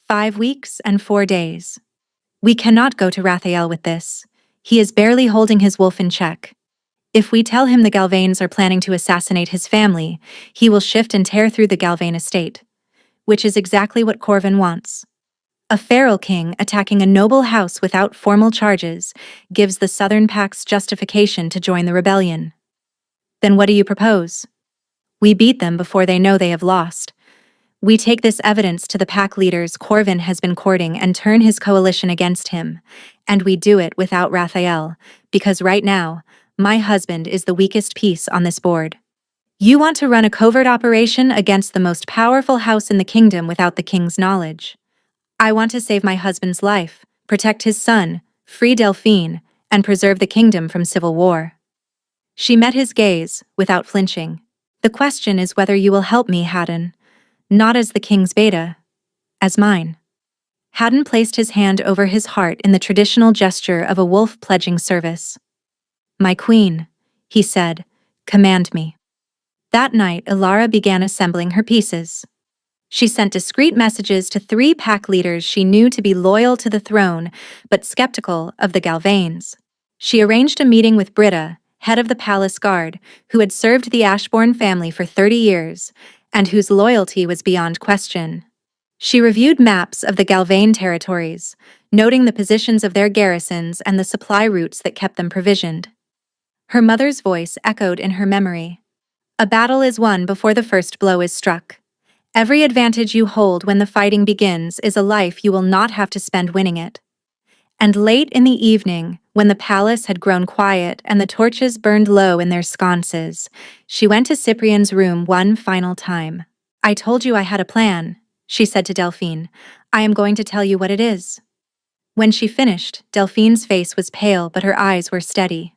5 weeks and 4 days. We cannot go to Raphael with this. He is barely holding his wolf in check. If we tell him the Galvanes are planning to assassinate his family, he will shift and tear through the Galvane estate, which is exactly what Corvin wants. A feral king attacking a noble house without formal charges gives the Southern Pack's justification to join the rebellion. Then what do you propose? We beat them before they know they have lost. We take this evidence to the pack leaders Corvin has been courting and turn his coalition against him. And we do it without Raphael, because right now, my husband is the weakest piece on this board. You want to run a covert operation against the most powerful house in the kingdom without the king's knowledge. I want to save my husband's life, protect his son, free Delphine, and preserve the kingdom from civil war. She met his gaze, without flinching. The question is whether you will help me, Haddon. Not as the king's beta, as mine. Haddon placed his hand over his heart in the traditional gesture of a wolf pledging service. My queen, he said, command me. That night, Ilara began assembling her pieces. She sent discreet messages to 3 pack leaders she knew to be loyal to the throne, but skeptical of the Galvanes. She arranged a meeting with Britta, head of the palace guard, who had served the Ashbourne family for 30 years, and whose loyalty was beyond question. She reviewed maps of the Galvane territories, noting the positions of their garrisons and the supply routes that kept them provisioned. Her mother's voice echoed in her memory. A battle is won before the first blow is struck. Every advantage you hold when the fighting begins is a life you will not have to spend winning it. And late in the evening, when the palace had grown quiet and the torches burned low in their sconces, she went to Cyprian's room one final time. I told you I had a plan, she said to Delphine. I am going to tell you what it is. When she finished, Delphine's face was pale but her eyes were steady.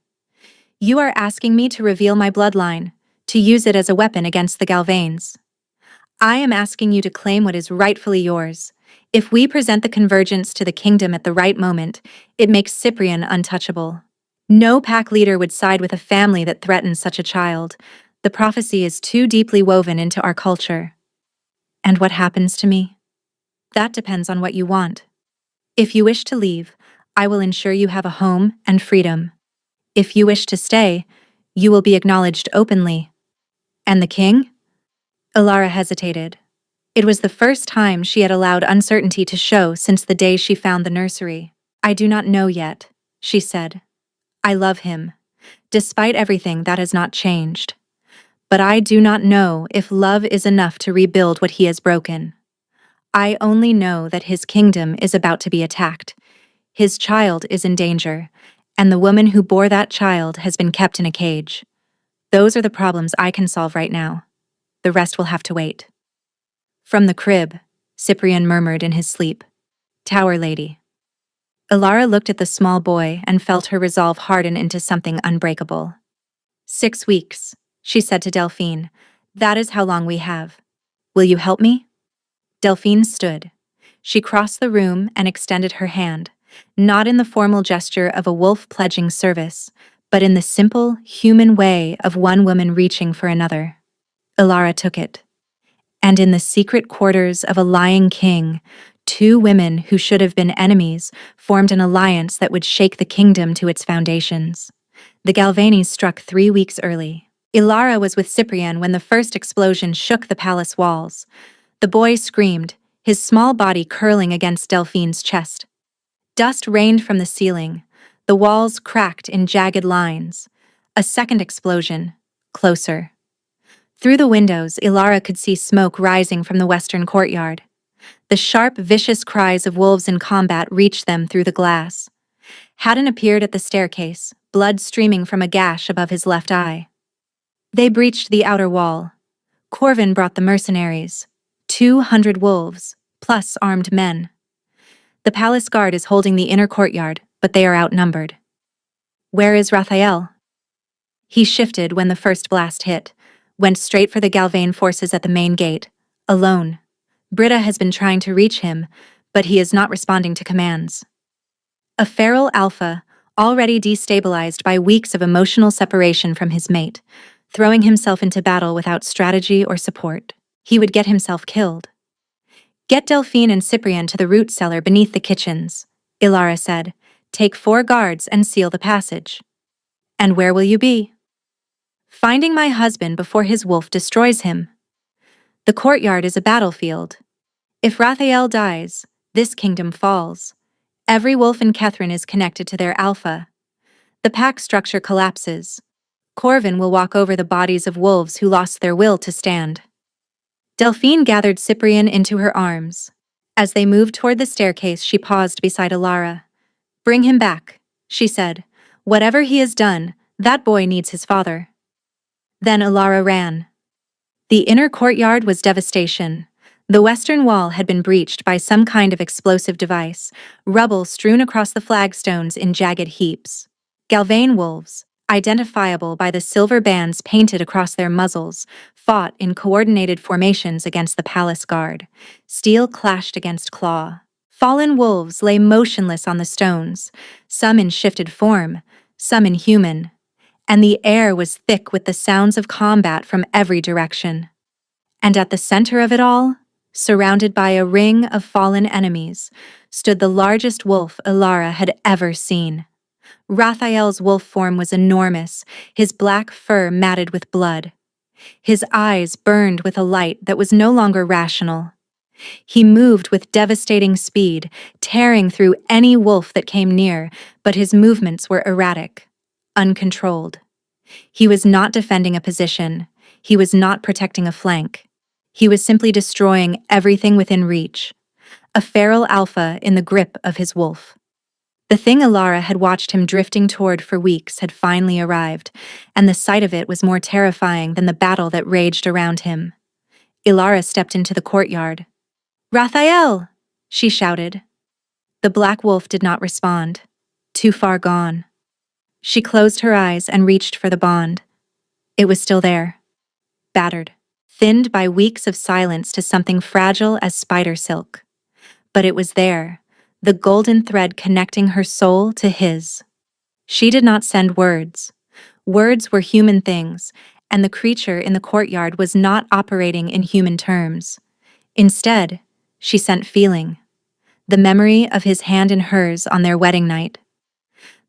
You are asking me to reveal my bloodline, to use it as a weapon against the Galvanes. I am asking you to claim what is rightfully yours. If we present the convergence to the kingdom at the right moment, it makes Cyprian untouchable. No pack leader would side with a family that threatens such a child. The prophecy is too deeply woven into our culture. And what happens to me? That depends on what you want. If you wish to leave, I will ensure you have a home and freedom. If you wish to stay, you will be acknowledged openly. And the king? Ilara hesitated. It was the first time she had allowed uncertainty to show since the day she found the nursery. I do not know yet, she said. I love him. Despite everything, that has not changed. But I do not know if love is enough to rebuild what he has broken. I only know that his kingdom is about to be attacked. His child is in danger, and the woman who bore that child has been kept in a cage. Those are the problems I can solve right now. The rest will have to wait. From the crib, Cyprian murmured in his sleep. Tower Lady. Ilara looked at the small boy and felt her resolve harden into something unbreakable. 6 weeks, she said to Delphine. That is how long we have. Will you help me? Delphine stood. She crossed the room and extended her hand, not in the formal gesture of a wolf pledging service, but in the simple, human way of one woman reaching for another. Ilara took it. And in the secret quarters of a lying king, 2 women who should have been enemies formed an alliance that would shake the kingdom to its foundations. The Galvanis struck 3 weeks early. Ilara was with Cyprian when the first explosion shook the palace walls. The boy screamed, his small body curling against Delphine's chest. Dust rained from the ceiling. The walls cracked in jagged lines. A second explosion, closer. Through the windows, Ilara could see smoke rising from the western courtyard. The sharp, vicious cries of wolves in combat reached them through the glass. Haddon appeared at the staircase, blood streaming from a gash above his left eye. They breached the outer wall. Corvin brought the mercenaries, 200 wolves, plus armed men. The palace guard is holding the inner courtyard, but they are outnumbered. Where is Raphael? He shifted when the first blast hit, went straight for the Galvane forces at the main gate, alone. Britta has been trying to reach him, but he is not responding to commands. A feral alpha, already destabilized by weeks of emotional separation from his mate, throwing himself into battle without strategy or support. He would get himself killed. Get Delphine and Cyprian to the root cellar beneath the kitchens, Ilara said. Take 4 guards and seal the passage. And where will you be? Finding my husband before his wolf destroys him. The courtyard is a battlefield. If Raphael dies, this kingdom falls. Every wolf in Kethrin is connected to their alpha. The pack structure collapses. Corvin will walk over the bodies of wolves who lost their will to stand. Delphine gathered Cyprian into her arms. As they moved toward the staircase, she paused beside Ilara. Bring him back, she said. Whatever he has done, that boy needs his father. Then Ilara ran. The inner courtyard was devastation. The western wall had been breached by some kind of explosive device, rubble strewn across the flagstones in jagged heaps. Galvane wolves, identifiable by the silver bands painted across their muzzles, fought in coordinated formations against the palace guard. Steel clashed against claw. Fallen wolves lay motionless on the stones, some in shifted form, some inhuman, and the air was thick with the sounds of combat from every direction. And at the center of it all, surrounded by a ring of fallen enemies, stood the largest wolf Ilara had ever seen. Raphael's wolf form was enormous, his black fur matted with blood. His eyes burned with a light that was no longer rational. He moved with devastating speed, tearing through any wolf that came near, but his movements were erratic, uncontrolled. He was not defending a position. He was not protecting a flank. He was simply destroying everything within reach. A feral alpha in the grip of his wolf. The thing Ilara had watched him drifting toward for weeks had finally arrived, and the sight of it was more terrifying than the battle that raged around him. Ilara stepped into the courtyard. Raphael! She shouted. The black wolf did not respond. Too far gone. She closed her eyes and reached for the bond. It was still there. Battered. Thinned by weeks of silence to something fragile as spider silk. But it was there, the golden thread connecting her soul to his. She did not send words. Words were human things, and the creature in the courtyard was not operating in human terms. Instead, she sent feeling. The memory of his hand in hers on their wedding night.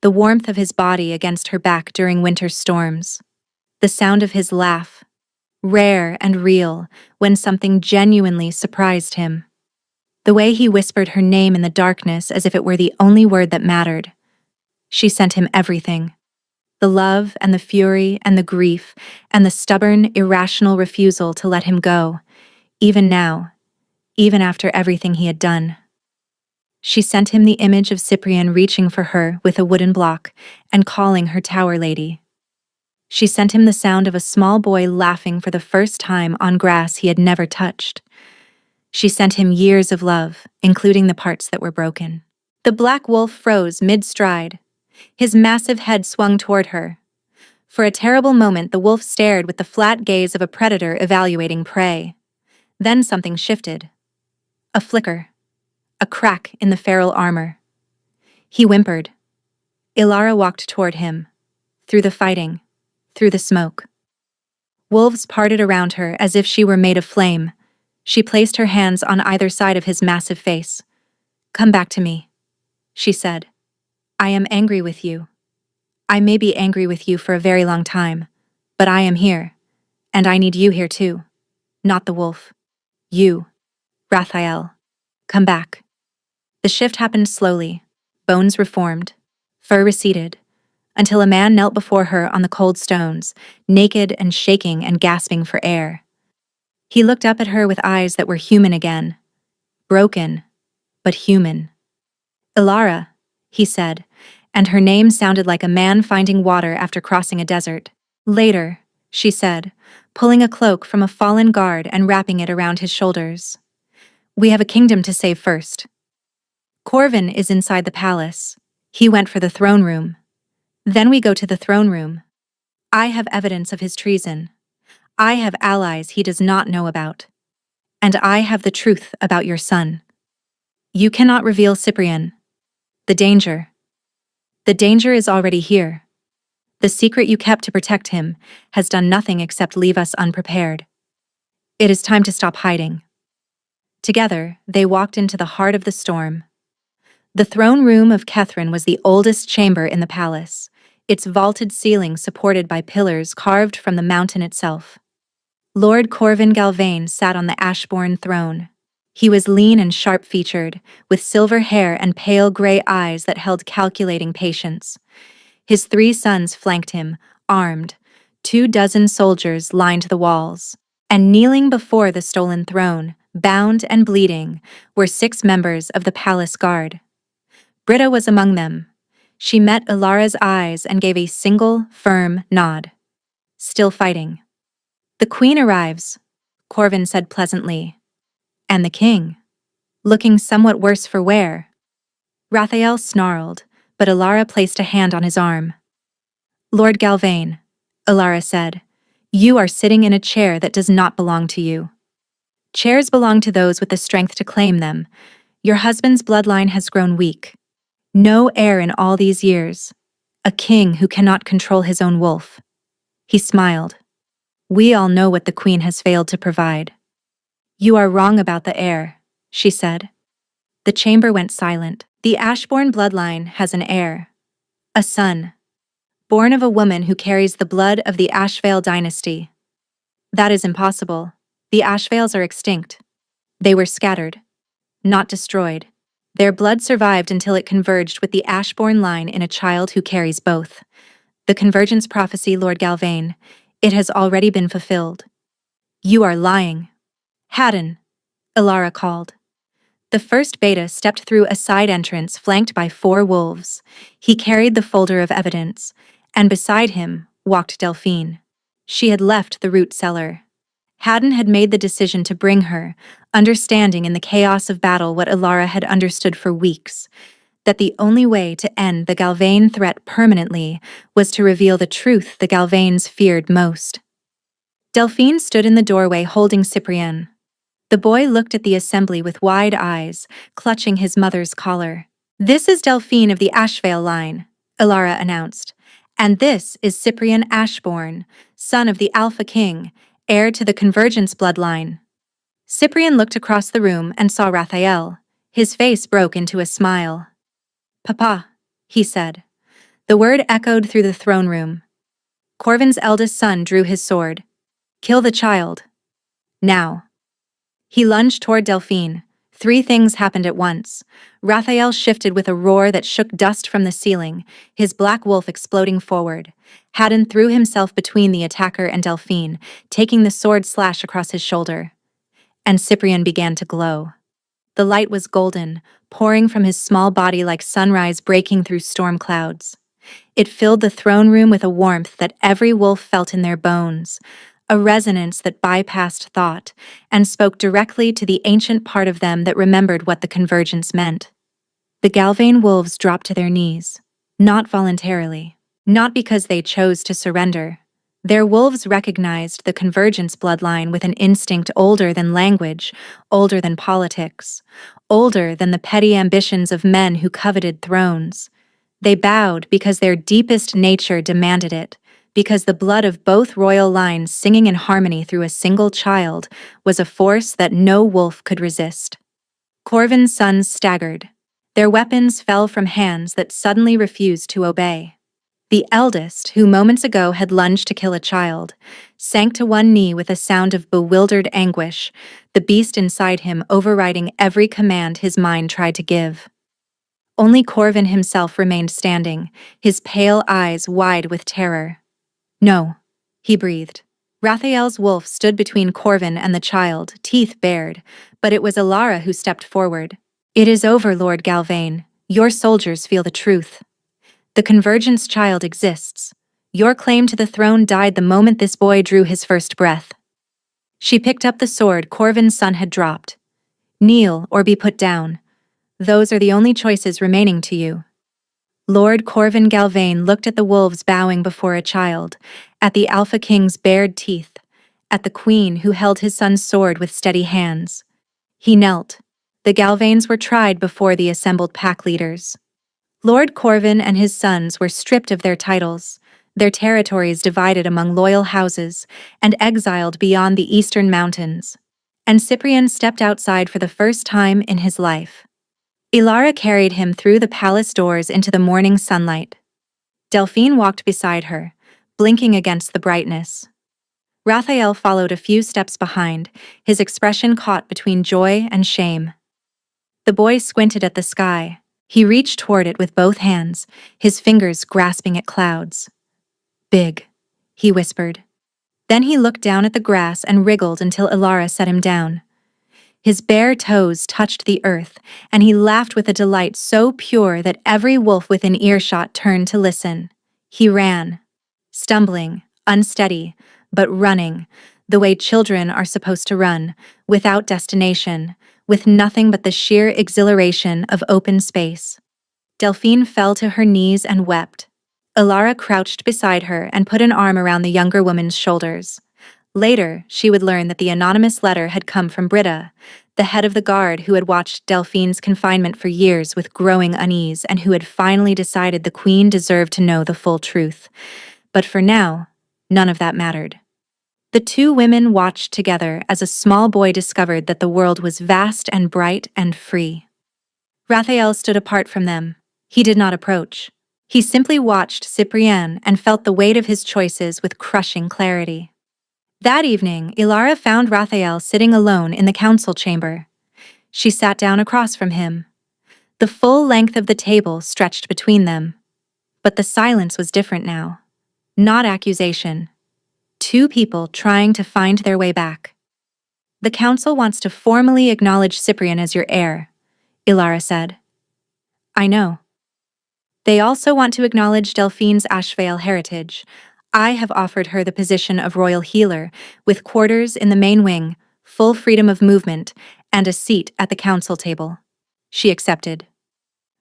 The warmth of his body against her back during winter storms. The sound of his laugh. Rare and real, when something genuinely surprised him. The way he whispered her name in the darkness as if it were the only word that mattered. She sent him everything. The love and the fury and the grief and the stubborn, irrational refusal to let him go. Even now, even after everything he had done. She sent him the image of Cyprian reaching for her with a wooden block and calling her tower lady. She sent him the sound of a small boy laughing for the first time on grass he had never touched. She sent him years of love, including the parts that were broken. The black wolf froze mid-stride. His massive head swung toward her. For a terrible moment, the wolf stared with the flat gaze of a predator evaluating prey. Then something shifted. A flicker. A crack in the feral armor. He whimpered. Ilara walked toward him. Through the fighting. Through the smoke. Wolves parted around her as if she were made of flame. She placed her hands on either side of his massive face. "Come back to me," she said. "I am angry with you. I may be angry with you for a very long time, but I am here, and I need you here too. Not the wolf. You, Raphael. Come back." The shift happened slowly. Bones reformed. Fur receded, until a man knelt before her on the cold stones, naked and shaking and gasping for air. He looked up at her with eyes that were human again. Broken, but human. "Ilara," he said, and her name sounded like a man finding water after crossing a desert. "Later," she said, pulling a cloak from a fallen guard and wrapping it around his shoulders. "We have a kingdom to save first. Corvin is inside the palace. He went for the throne room. Then we go to the throne room. I have evidence of his treason. I have allies he does not know about. And I have the truth about your son. You cannot reveal Cyprian. The danger. The danger is already here. The secret you kept to protect him has done nothing except leave us unprepared. It is time to stop hiding." Together, they walked into the heart of the storm. The throne room of Catherine was the oldest chamber in the palace, its vaulted ceiling supported by pillars carved from the mountain itself. Lord Corvin Galvain sat on the Ashbourne throne. He was lean and sharp-featured, with silver hair and pale gray eyes that held calculating patience. His 3 sons flanked him, armed. 24 soldiers lined the walls. And kneeling before the stolen throne, bound and bleeding, were 6 members of the palace guard. Britta was among them. She met Ilara's eyes and gave a single, firm nod. "Still fighting." "The queen arrives," Corvin said pleasantly. "And the king. Looking somewhat worse for wear." Raphael snarled, but Ilara placed a hand on his arm. "Lord Galvain," Ilara said, "you are sitting in a chair that does not belong to you. Chairs belong to those with the strength to claim them. Your husband's bloodline has grown weak. No heir in all these years. A king who cannot control his own wolf." He smiled. "We all know what the queen has failed to provide." "You are wrong about the heir," she said. The chamber went silent. "The Ashbourne bloodline has an heir. A son. Born of a woman who carries the blood of the Ashvale dynasty." "That is impossible. The Ashvales are extinct. They were scattered, not destroyed. Their blood survived until it converged with the Ashbourne line in a child who carries both. The convergence prophecy, Lord Galvain, it has already been fulfilled." "You are lying." "Haddon," Ilara called. The first beta stepped through a side entrance flanked by 4 wolves. He carried the folder of evidence, and beside him walked Delphine. She had left the root cellar. Haddon had made the decision to bring her, understanding in the chaos of battle what Ilara had understood for weeks, that the only way to end the Galvain threat permanently was to reveal the truth the Galvains feared most. Delphine stood in the doorway holding Cyprian. The boy looked at the assembly with wide eyes, clutching his mother's collar. "This is Delphine of the Ashvale line," Ilara announced. "And this is Cyprian Ashbourne, son of the Alpha King, heir to the Convergence bloodline." Cyprian looked across the room and saw Raphael. His face broke into a smile. "Papa," he said. The word echoed through the throne room. Corvin's eldest son drew his sword. "Kill the child. Now." He lunged toward Delphine. 3 things happened at once. Raphael shifted with a roar that shook dust from the ceiling, his black wolf exploding forward. Haddon threw himself between the attacker and Delphine, taking the sword slash across his shoulder. and Cyprian began to glow. The light was golden, pouring from his small body like sunrise breaking through storm clouds. It filled the throne room with a warmth that every wolf felt in their bones, a resonance that bypassed thought and spoke directly to the ancient part of them that remembered what the convergence meant. The Galvane wolves dropped to their knees, not voluntarily, not because they chose to surrender. Their wolves recognized the convergence bloodline with an instinct older than language, older than politics, older than the petty ambitions of men who coveted thrones. They bowed because their deepest nature demanded it, because the blood of both royal lines singing in harmony through a single child was a force that no wolf could resist. Corvin's sons staggered. Their weapons fell from hands that suddenly refused to obey. The eldest, who moments ago had lunged to kill a child, sank to one knee with a sound of bewildered anguish, the beast inside him overriding every command his mind tried to give. Only Corvin himself remained standing, his pale eyes wide with terror. "No," he breathed. Raphael's wolf stood between Corvin and the child, teeth bared, but it was Ilara who stepped forward. "It is over, Lord Galvane. Your soldiers feel the truth. The convergence child exists. Your claim to the throne died the moment this boy drew his first breath." She picked up the sword Corvin's son had dropped. "Kneel or be put down. Those are the only choices remaining to you." Lord Corvin Galvane looked at the wolves bowing before a child, at the Alpha King's bared teeth, at the queen who held his son's sword with steady hands. He knelt. The Galvanes were tried before the assembled pack leaders. Lord Corvin and his sons were stripped of their titles, their territories divided among loyal houses, and exiled beyond the eastern mountains. And Cyprian stepped outside for the first time in his life. Ilara carried him through the palace doors into the morning sunlight. Delphine walked beside her, blinking against the brightness. Raphael followed a few steps behind, his expression caught between joy and shame. The boy squinted at the sky. He reached toward it with both hands, his fingers grasping at clouds. "Big," he whispered. Then he looked down at the grass and wriggled until Ilara set him down. His bare toes touched the earth, and he laughed with a delight so pure that every wolf within earshot turned to listen. He ran, stumbling, unsteady, but running, the way children are supposed to run, without destination, with nothing but the sheer exhilaration of open space. Delphine fell to her knees and wept. Ilara crouched beside her and put an arm around the younger woman's shoulders. Later, she would learn that the anonymous letter had come from Britta, the head of the guard who had watched Delphine's confinement for years with growing unease and who had finally decided the queen deserved to know the full truth. But for now, none of that mattered. The two women watched together as a small boy discovered that the world was vast and bright and free. Raphael stood apart from them. He did not approach. He simply watched Cyprian and felt the weight of his choices with crushing clarity. That evening, Ilara found Raphael sitting alone in the council chamber. She sat down across from him. The full length of the table stretched between them. But the silence was different now. Not accusation. Two people trying to find their way back. "The council wants to formally acknowledge Cyprian as your heir," Ilara said. "I know. They also want to acknowledge Delphine's Ashvale heritage. I have offered her the position of royal healer, with quarters in the main wing, full freedom of movement, and a seat at the council table." She accepted.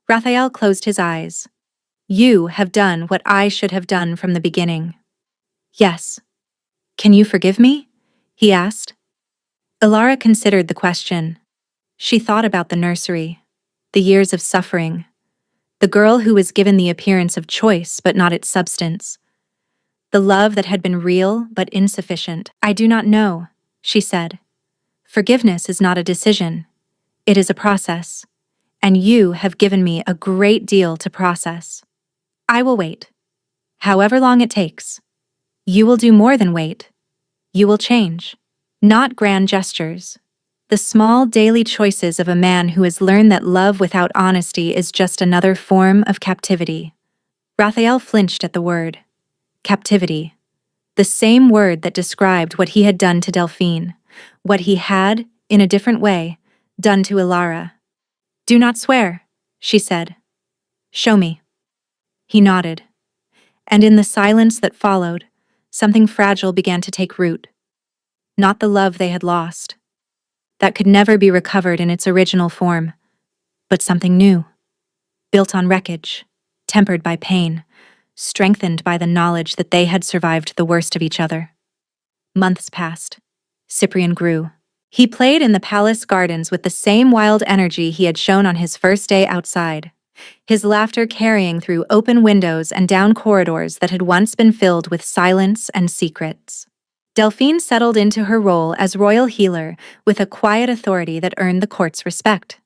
Raphael closed his eyes. "You have done what I should have done from the beginning." "Yes." "Can you forgive me?" he asked. Ilara considered the question. She thought about the nursery, the years of suffering, the girl who was given the appearance of choice but not its substance, the love that had been real but insufficient. "I do not know," she said. "Forgiveness is not a decision. It is a process, and you have given me a great deal to process. I will wait, however long it takes. You will do more than wait. You will change. Not grand gestures. The small daily choices of a man who has learned that love without honesty is just another form of captivity." Raphael flinched at the word. Captivity. The same word that described what he had done to Delphine, what he had, in a different way, done to Ilara. "Do not swear," she said. "Show me." He nodded. And in the silence that followed, something fragile began to take root. Not the love they had lost. That could never be recovered in its original form, but something new, built on wreckage, tempered by pain, strengthened by the knowledge that they had survived the worst of each other. Months passed. Cyprian grew. He played in the palace gardens with the same wild energy he had shown on his first day outside, his laughter carrying through open windows and down corridors that had once been filled with silence and secrets. Delphine settled into her role as royal healer with a quiet authority that earned the court's respect.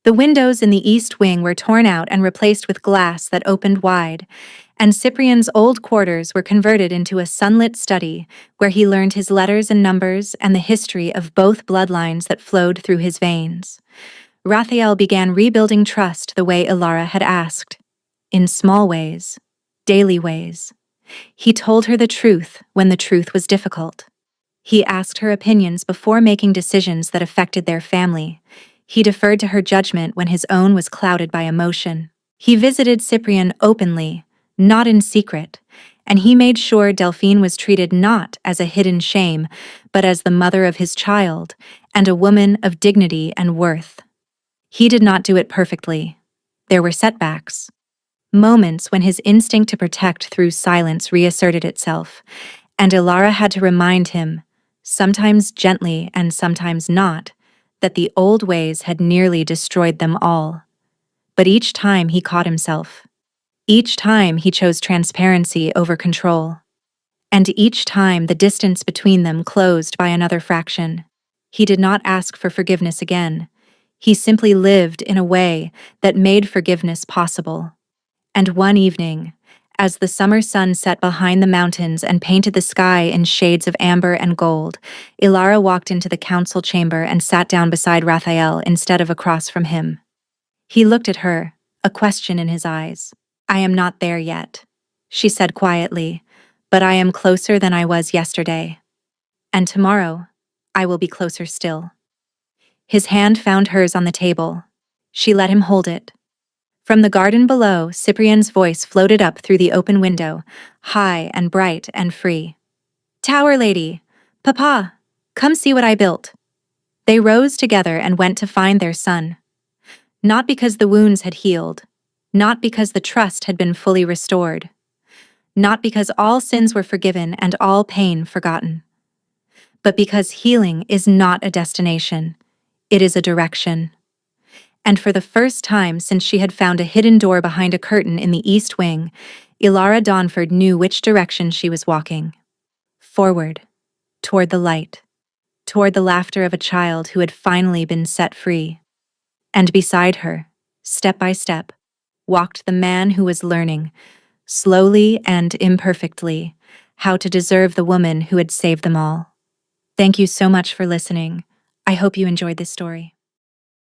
The windows in the east wing were torn out and replaced with glass that opened wide, and Cyprian's old quarters were converted into a sunlit study where he learned his letters and numbers and the history of both bloodlines that flowed through his veins. Raphael began rebuilding trust the way Ilara had asked. In small ways, daily ways. He told her the truth when the truth was difficult. He asked her opinions before making decisions that affected their family. He deferred to her judgment when his own was clouded by emotion. He visited Cyprian openly, not in secret, and he made sure Delphine was treated not as a hidden shame, but as the mother of his child and a woman of dignity and worth. He did not do it perfectly. There were setbacks. Moments when his instinct to protect through silence reasserted itself, and Ilara had to remind him, sometimes gently and sometimes not, that the old ways had nearly destroyed them all. But each time he caught himself. Each time he chose transparency over control. And each time the distance between them closed by another fraction. He did not ask for forgiveness again. He simply lived in a way that made forgiveness possible. And one evening, as the summer sun set behind the mountains and painted the sky in shades of amber and gold, Ilara walked into the council chamber and sat down beside Raphael instead of across from him. He looked at her, a question in his eyes. "I am not there yet," she said quietly, "but I am closer than I was yesterday. And tomorrow, I will be closer still." His hand found hers on the table. She let him hold it. From the garden below, Cyprian's voice floated up through the open window, high and bright and free. "Tower lady! Papa! Come see what I built." They rose together and went to find their son. Not because the wounds had healed, not because the trust had been fully restored, not because all sins were forgiven and all pain forgotten, but because healing is not a destination, it is a direction. And for the first time since she had found a hidden door behind a curtain in the east wing, Ilara Dawnford knew which direction she was walking. Forward, toward the light, toward the laughter of a child who had finally been set free. And beside her, step by step, walked the man who was learning, slowly and imperfectly, how to deserve the woman who had saved them all. Thank you so much for listening. I hope you enjoyed this story.